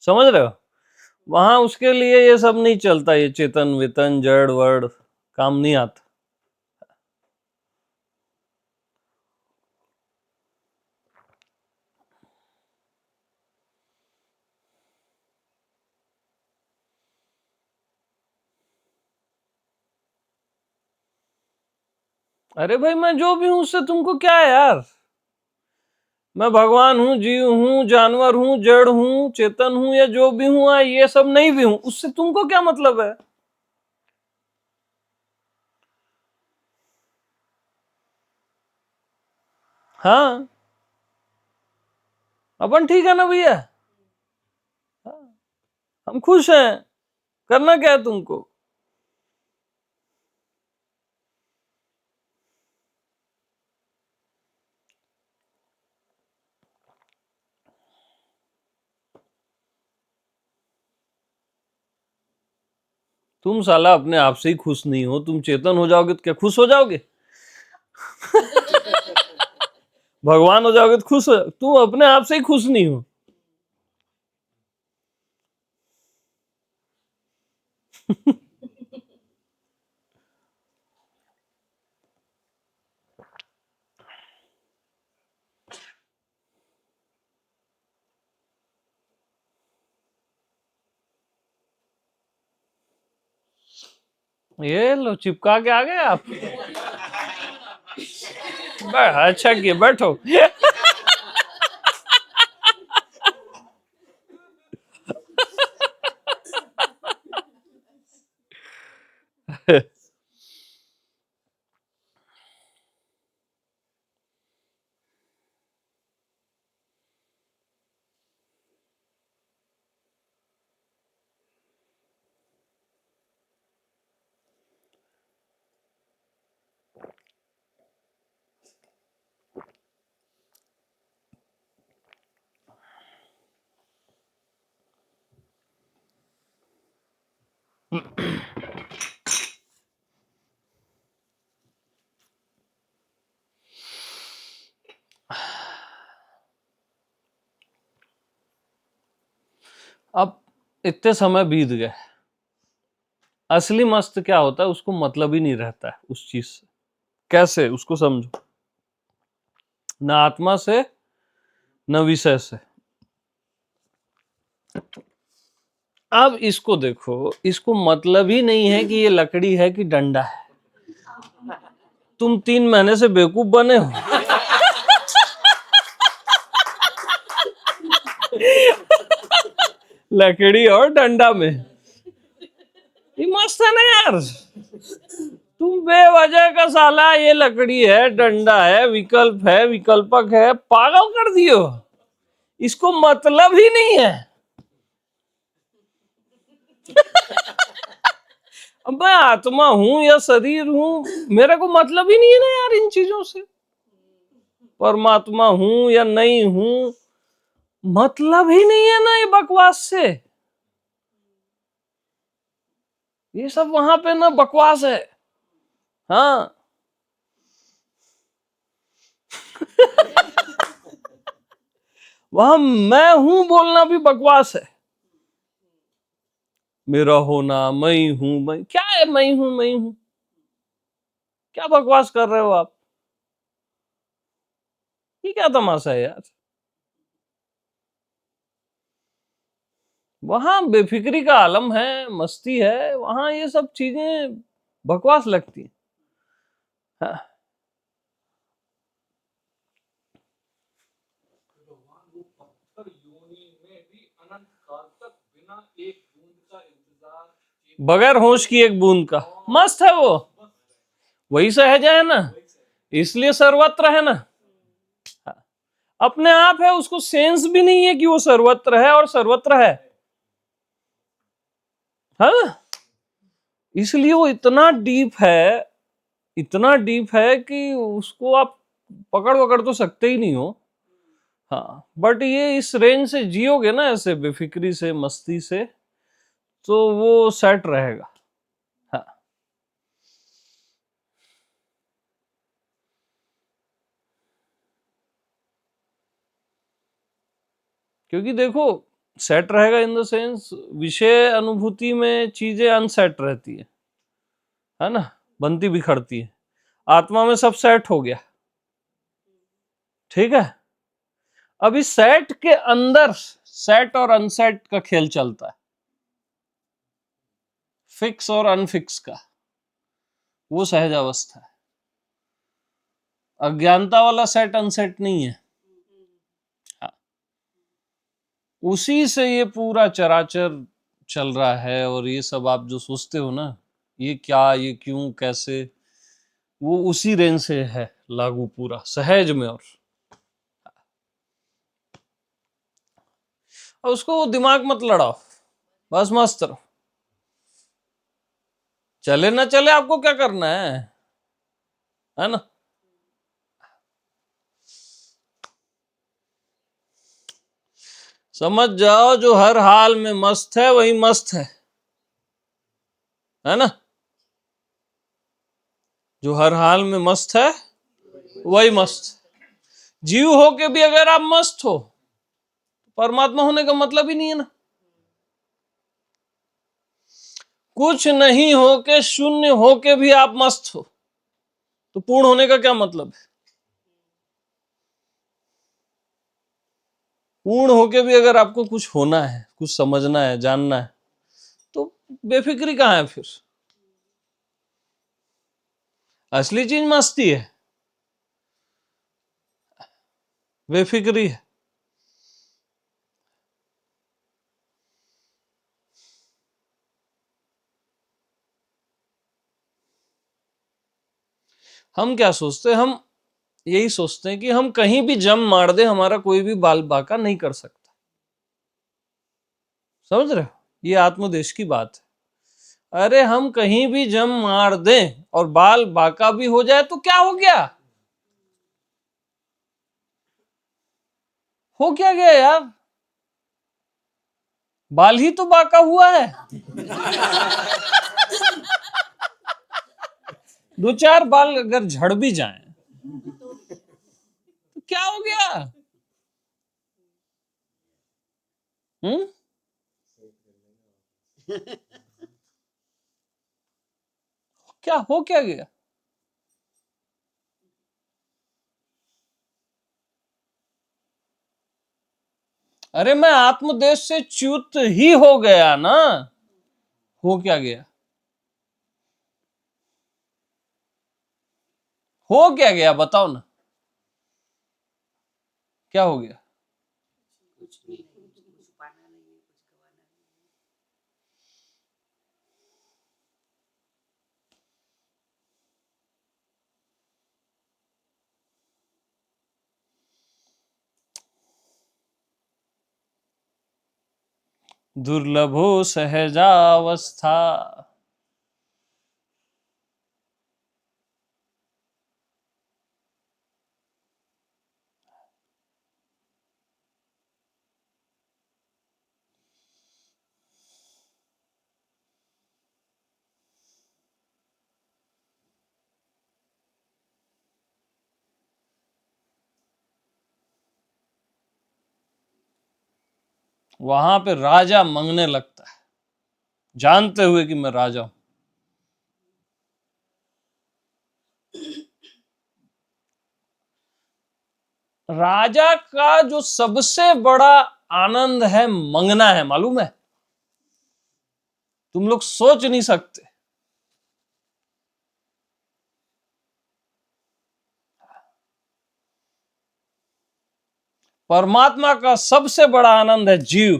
समझ रहे हो। वहां उसके लिए ये सब नहीं चलता, ये चेतन वेतन जड़ वड़ काम नहीं आता। अरे भाई मैं जो भी हूं उससे तुमको क्या है यार। मैं भगवान हूं, जीव हूं, जानवर हूं, जड़ हूं, चेतन हूं, या जो भी हूं, ये सब नहीं भी हूं, उससे तुमको क्या मतलब है। हाँ, अपन ठीक है ना भैया। हाँ, हम खुश हैं, करना क्या है तुमको। तुम साला अपने आप से ही खुश नहीं हो, तुम चेतन हो जाओगे तो क्या खुश हो जाओगे? भगवान हो जाओगे तो खुश हो जाओगे? तुम अपने आप से ही खुश नहीं हो। ये लो चिपका के आ गए आप। अच्छा किए, बैठो। अब इतने समय बीत गए, असली मस्त क्या होता है उसको मतलब ही नहीं रहता है उस चीज से। कैसे उसको समझो, न आत्मा से न विषय से। अब इसको देखो, इसको मतलब ही नहीं है कि ये लकड़ी है कि डंडा है। तुम 3 महीने से बेवकूफ बने हो। लकड़ी और डंडा में ये मस्त है ना यार। तुम बेवजह का साला ये लकड़ी है, डंडा है, विकल्प है, विकल्पक है, पागल कर दियो। इसको मतलब ही नहीं है। अब मैं आत्मा हूं या शरीर हूं, मेरे को मतलब ही नहीं है ना यार इन चीजों से। परमात्मा हूं या नहीं हूं, मतलब ही नहीं है ना ये बकवास से। ये सब वहां पे ना बकवास है। हाँ। वहां मैं हूं बोलना भी बकवास है। मेरा होना, मैं हूं, मैं क्या है, मैं हूं, मैं हूं, क्या बकवास कर रहे हो आप? ये क्या तमाशा है यार। वहां बेफिक्री का आलम है, मस्ती है, वहां ये सब चीजें बकवास लगती हैं। हाँ। बगैर होश की एक बूंद का मस्त है वो, वही सहज है ना, इसलिए सर्वत्र है ना। अपने आप है, उसको सेंस भी नहीं है कि वो सर्वत्र है और सर्वत्र है। हाँ, इसलिए वो इतना डीप है, इतना डीप है कि उसको आप पकड़ वकड़ तो सकते ही नहीं हो। हाँ, बट ये इस रेंज से जियोगे ना ऐसे बेफिक्री से, मस्ती से, तो वो सेट रहेगा। हाँ। क्योंकि देखो, सेट रहेगा इन द सेंस, विषय अनुभूति में चीजें अनसेट रहती है ना, बनती बिखरती है। आत्मा में सब सेट हो गया, ठीक है। अब इस सेट के अंदर सेट और अनसेट का खेल चलता है, फिक्स और अनफिक्स का। वो सहज अवस्था है। अज्ञानता वाला सेट अनसेट नहीं है। हाँ। उसी से ये पूरा चराचर चल रहा है। और ये सब आप जो सोचते हो ना, ये क्या, ये क्यों, कैसे, वो उसी रेंज से है लागू, पूरा सहज में। और उसको वो दिमाग मत लड़ाओ, बस मस्त रहो। चले ना चले, आपको क्या करना है ना। समझ जाओ, जो हर हाल में मस्त है वही मस्त है। है ना? जो हर हाल में मस्त है वही मस्त। जीव होके भी अगर आप मस्त हो, परमात्मा होने का मतलब ही नहीं है ना। कुछ नहीं होके, शून्य होके भी आप मस्त हो, तो पूर्ण होने का क्या मतलब है? पूर्ण होके भी अगर आपको कुछ होना है, कुछ समझना है, जानना है, तो बेफिक्री कहाँ है फिर? असली चीज मस्ती है, बेफिक्री है। हम क्या सोचते हैं? हम यही सोचते हैं कि हम कहीं भी जम मार दे, हमारा कोई भी बाल बाका नहीं कर सकता। समझ रहे हो? ये आत्मदेश की बात है। अरे हम कहीं भी जम मार दें और बाल बाका भी हो जाए तो क्या हो गया? हो क्या गया यार? बाल ही तो बाका हुआ है। दो चार बाल अगर झड़ भी जाएं तो क्या हो गया? हम्म? क्या हो क्या गया? अरे मैं आत्मदेश से च्युत ही हो गया ना। हो क्या गया? हो क्या गया बताओ ना, क्या हो गया? दुर्लभो सहजावस्था। वहां पे राजा मांगने लगता है, जानते हुए कि मैं राजा हूं। राजा का जो सबसे बड़ा आनंद है मंगना है, मालूम है? तुम लोग सोच नहीं सकते। परमात्मा का सबसे बड़ा आनंद है जीव।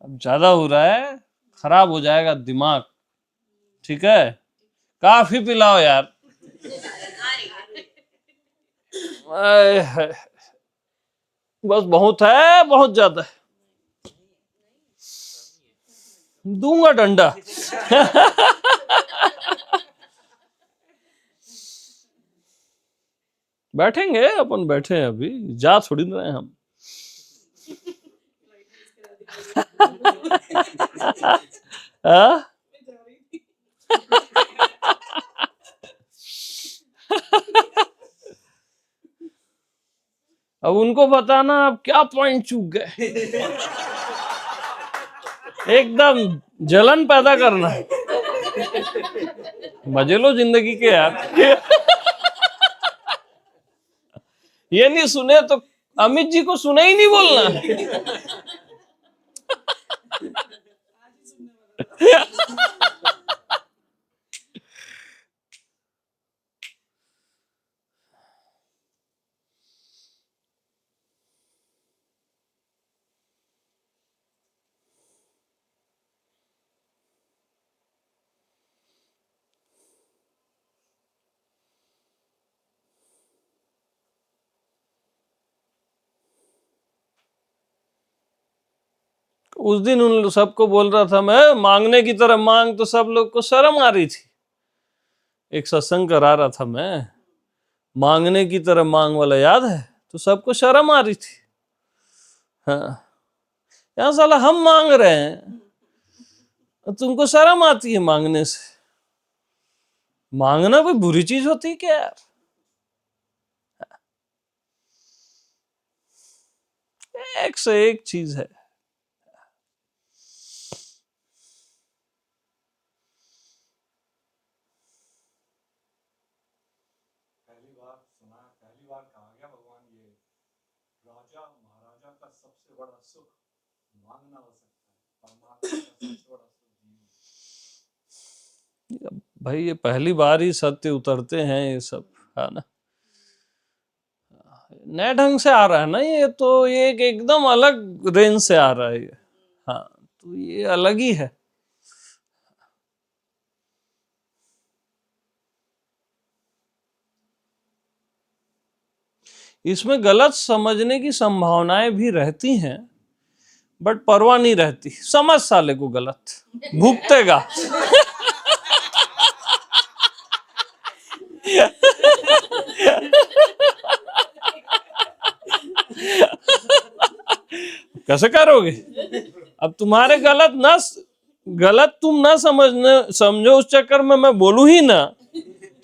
अब ज्यादा हो रहा है, खराब हो जाएगा दिमाग। ठीक है, काफी पिलाओ यार। बस बहुत है, बहुत ज्यादा है। दूंगा डंडा। बैठेंगे अपन, बैठे हैं अभी, जा थोड़ी ना रहे हम। हाँ? अब उनको बताना अब क्या पॉइंट चूक गए। एकदम जलन पैदा करना है। मजे लो जिंदगी के यार। ये नहीं सुने तो अमित जी को सुना ही नहीं बोलना। उस दिन उन सबको बोल रहा था मैं, मांगने की तरह मांग, तो सब लोग को शर्म आ रही थी। एक सत्संग करा रहा था मैं, मांगने की तरह मांग वाला, याद है? तो सबको शर्म आ रही थी। हाँ, यहाँ साला हम मांग रहे हैं, तुमको शर्म आती है मांगने से। मांगना कोई बुरी चीज होती है क्या यार? एक से एक चीज है। पहली बार सुना, पहली बार कहा गया भगवान ये राजा महाराजा का सबसे बड़ा सुख मांगना हो सकता है, परमात्मा का सबसे बड़ा सुख जीवन। भाई ये पहली बार ही सत्य उतरते हैं ये सब, है ना। नए ढंग से आ रहा है ना ये, तो ये एक एकदम अलग रेंज से आ रहा है ये। हाँ, तो ये अलग ही है। इसमें गलत समझने की संभावनाएं भी रहती हैं, बट परवाह नहीं रहती। समझ साले को गलत, भुगतेगा। कैसे करोगे? अब तुम्हारे गलत तुम ना समझो, उस चक्कर में मैं बोलूं ही ना,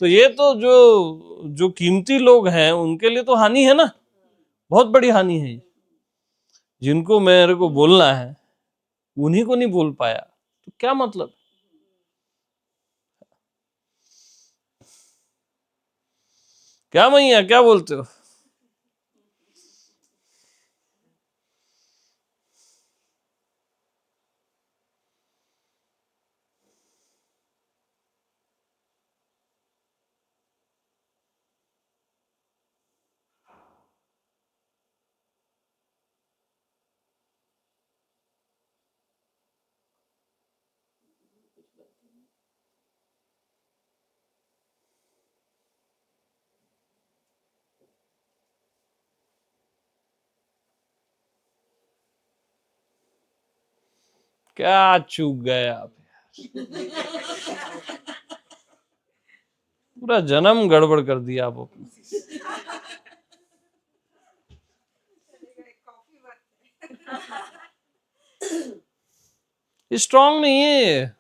तो ये तो जो जो कीमती लोग हैं उनके लिए तो हानि है ना, बहुत बड़ी हानि है। जिनको मेरे को बोलना है उन्हीं को नहीं बोल पाया, तो क्या मतलब? क्या मैया, क्या बोलते हो? क्या चूक गए आप? पूरा जन्म गड़बड़ कर दिया आप अपना। स्ट्रांग नहीं है ये।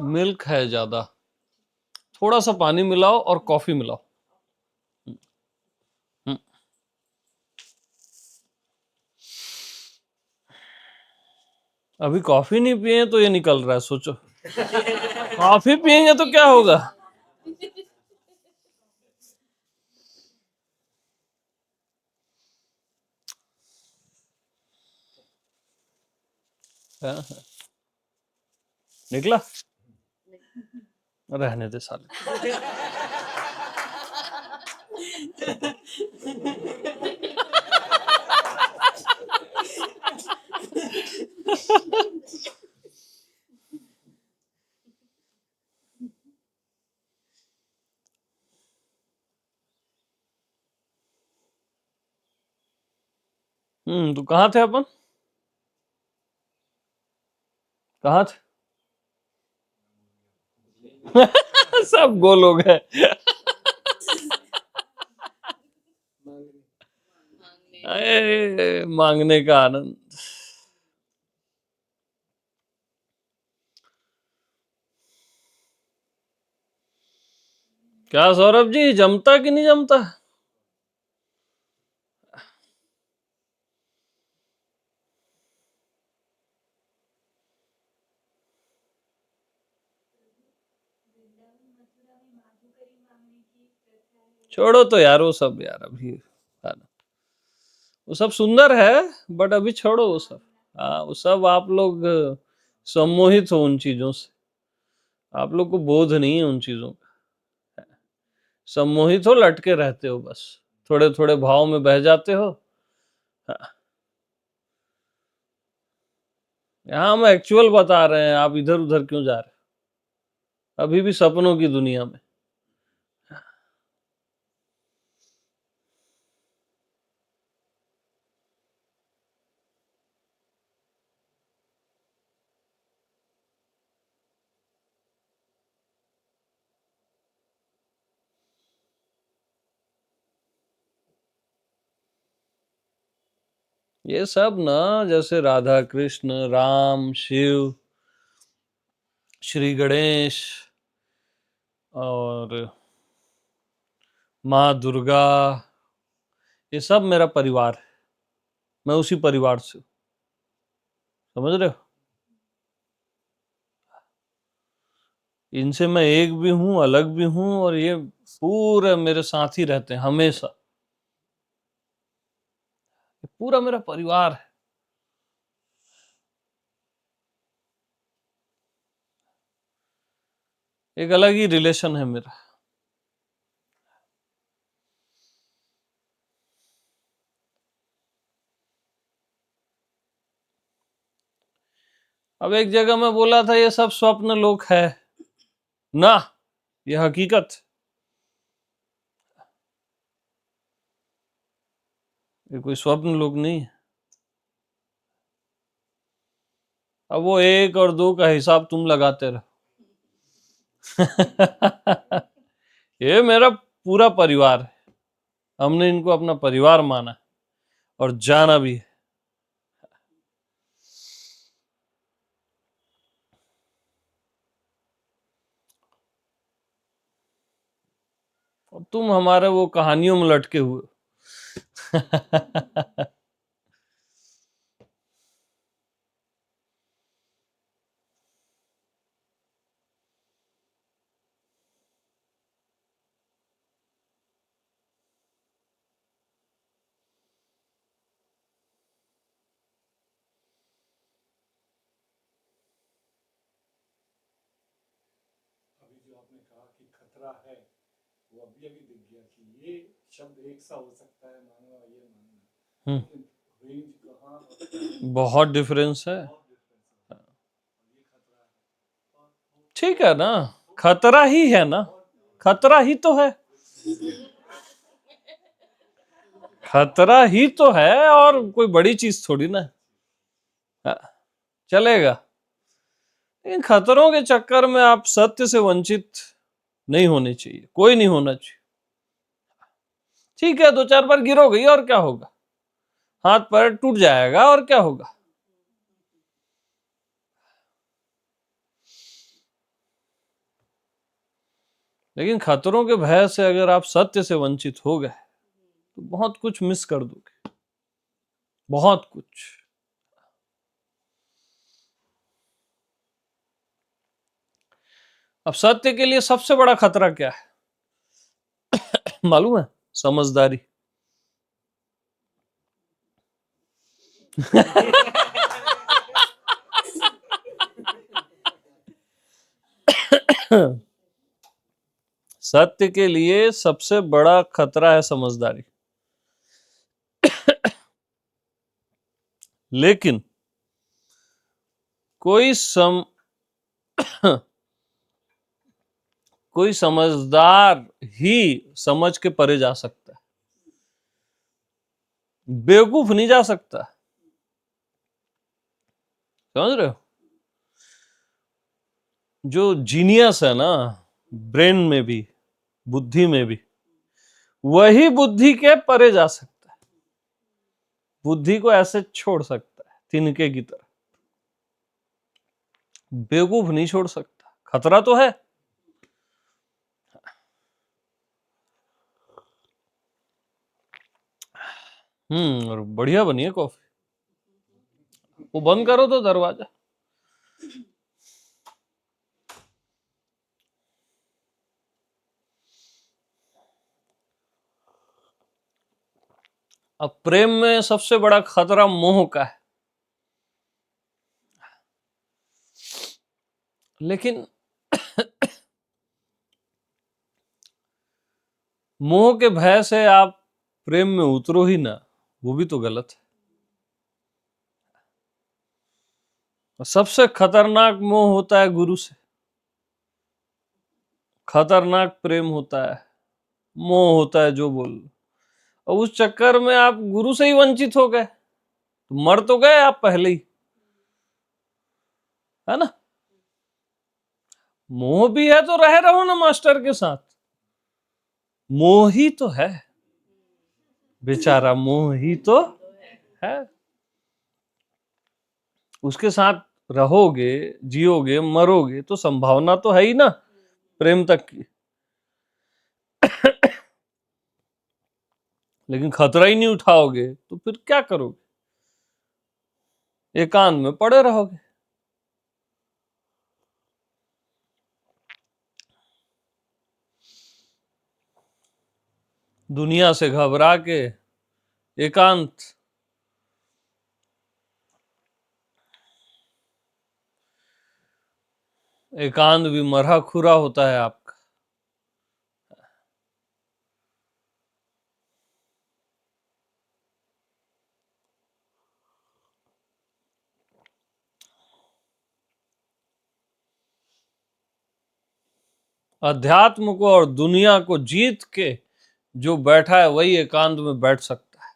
मिल्क है ज्यादा, थोड़ा सा पानी मिलाओ और कॉफी मिलाओ। अभी कॉफी नहीं पिए तो ये निकल रहा है, सोचो। कॉफी पिएंगे तो क्या होगा? हाँ, निकला? रहने दे साले। तो कहाँ थे अपन? कहाँ थे? सब गोल हो गए। मांगने का आनंद। क्या सौरभ जी, जमता कि नहीं जमता? छोड़ो तो यार वो सब, यार अभी है ना, वो सब सुंदर है, बट अभी छोड़ो वो सब। हाँ, वो सब आप लोग सम्मोहित हो उन चीजों से, आप लोग को बोध नहीं है उन चीजों का। सम्मोहित हो, लटके रहते हो बस, थोड़े थोड़े भाव में बह जाते हो। हाँ, यहाँ हम एक्चुअल बता रहे हैं, आप इधर उधर क्यों जा रहे हो? अभी भी सपनों की दुनिया में। ये सब ना, जैसे राधा कृष्ण, राम, शिव, श्री गणेश और माँ दुर्गा, ये सब मेरा परिवार है। मैं उसी परिवार से हूं, समझ रहे हो? इनसे मैं एक भी हूं, अलग भी हूं, और ये पूरे मेरे साथ ही रहते हैं हमेशा। ये पूरा मेरा परिवार है। एक अलग ही रिलेशन है मेरा। अब एक जगह मैं बोला था ये सब स्वप्न लोक है ना, ये हकीकत, ये कोई स्वप्न लोक नहीं है। अब वो 1 और 2 का हिसाब तुम लगाते रहो। ये मेरा पूरा परिवार है। हमने इनको अपना परिवार माना और जाना भी है। और तुम हमारे वो कहानियों में लटके हुए। अभी जो आपने कहा कि खतरा है, वो अभी अभी दिख गया कि ये शब्द एक सा हो सकता है, मानना ये मानना, लेकिन रेंज कहाँ और बहुत डिफरेंस है। बहुत डिफरेंस है। और ये खतरा है और ठीक है ना, खतरा ही है ना, खतरा ही तो है, खतरा ही तो है, और कोई बड़ी चीज थोड़ी ना है। हाँ, चलेगा। लेकिन खतरों के चक्कर में आप सत्य से वंचित नहीं होने चाहिए, कोई नहीं होना चाहिए। ठीक है, 2-4 बार गिरोगे और क्या होगा, हाथ पैर टूट जाएगा और क्या होगा। लेकिन खतरों के भय से अगर आप सत्य से वंचित हो गए तो बहुत कुछ मिस कर दोगे, बहुत कुछ। अब सत्य के लिए सबसे बड़ा खतरा क्या है मालूम है? समझदारी। सत्य के लिए सबसे बड़ा खतरा है समझदारी। लेकिन कोई कोई समझदार ही समझ के परे जा सकता है, बेवकूफ नहीं जा सकता। समझ रहे हो? जो जीनियस है ना, ब्रेन में भी, बुद्धि में भी, वही बुद्धि के परे जा सकता है, बुद्धि को ऐसे छोड़ सकता है तिनके की तरह। बेवकूफ नहीं छोड़ सकता। खतरा तो है। और बढ़िया बनी है कॉफी। वो बंद करो तो दरवाजा। अब प्रेम में सबसे बड़ा खतरा मोह का है। लेकिन मोह के भय से आप प्रेम में उतरो ही ना, वो भी तो गलत है। सबसे खतरनाक मोह होता है गुरु से, खतरनाक प्रेम होता है, मोह होता है जो बोल। और उस चक्कर में आप गुरु से ही वंचित हो गए, तो मर तो गए आप पहले ही, है ना। मोह भी है तो रहो ना मास्टर के साथ। मोह ही तो है बेचारा, मोह ही तो है। उसके साथ रहोगे, जियोगे, मरोगे, तो संभावना तो है ही ना प्रेम तक की। लेकिन खतरा ही नहीं उठाओगे तो फिर क्या करोगे? एकांत में पड़े रहोगे। दुनिया से घबरा के एकांत, एकांत भी मरा खुरा होता है आपका। अध्यात्म को और दुनिया को जीत के जो बैठा है वही एकांत में बैठ सकता है।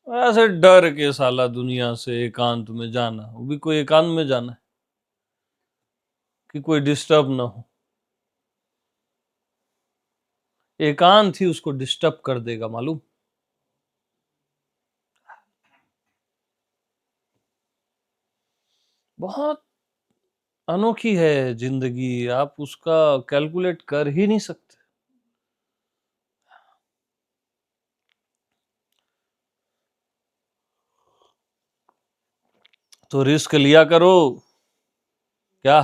ऐसे डर के साला दुनिया से एकांत में जाना, वो भी कोई एकांत में जाना है कि कोई डिस्टर्ब ना हो। एकांत ही उसको डिस्टर्ब कर देगा, मालूम। बहुत अनोखी है जिंदगी, आप उसका कैलकुलेट कर ही नहीं सकते। तो रिस्क लिया करो। क्या?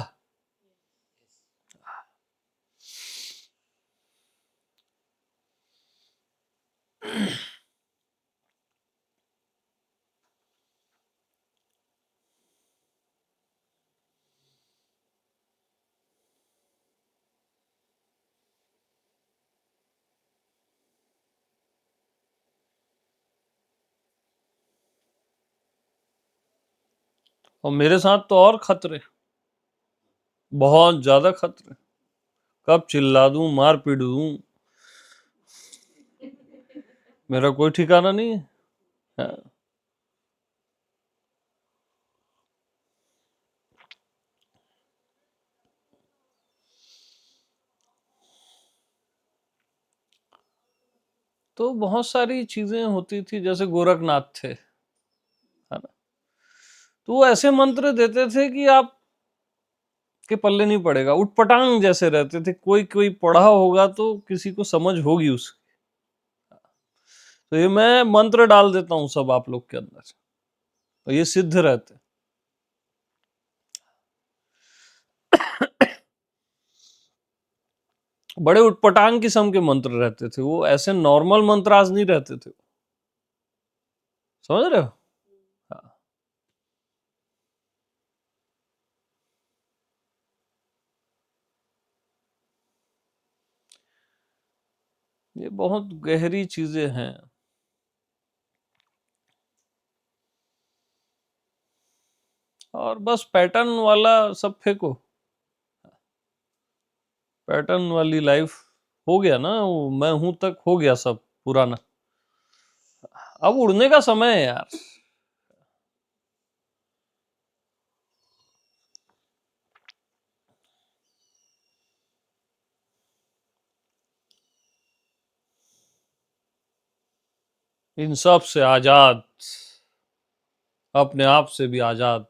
और मेरे साथ तो और खतरे, बहुत ज्यादा खतरे। कब चिल्ला दूं, मार पीट दूं, मेरा कोई ठिकाना नहीं है। हाँ। तो बहुत सारी चीजें होती थी, जैसे गोरखनाथ थे, है ना, तो वो ऐसे मंत्र देते थे कि आप के पल्ले नहीं पड़ेगा, उटपटांग जैसे रहते थे। कोई कोई पढ़ा होगा तो किसी को समझ होगी उसकी। तो ये मैं मंत्र डाल देता हूँ सब आप लोग के अंदर, और ये सिद्ध रहते। बड़े उटपटांग किस्म के मंत्र रहते थे वो, ऐसे नॉर्मल मंत्र आज नहीं रहते थे। समझ रहे हो? हाँ। ये बहुत गहरी चीजें हैं। और बस पैटर्न वाला सब फेंको, पैटर्न वाली लाइफ हो गया ना, वो मैं हूं तक हो गया सब पुराना। अब उड़ने का समय है यार। इन सब से आजाद, अपने आप से भी आजाद।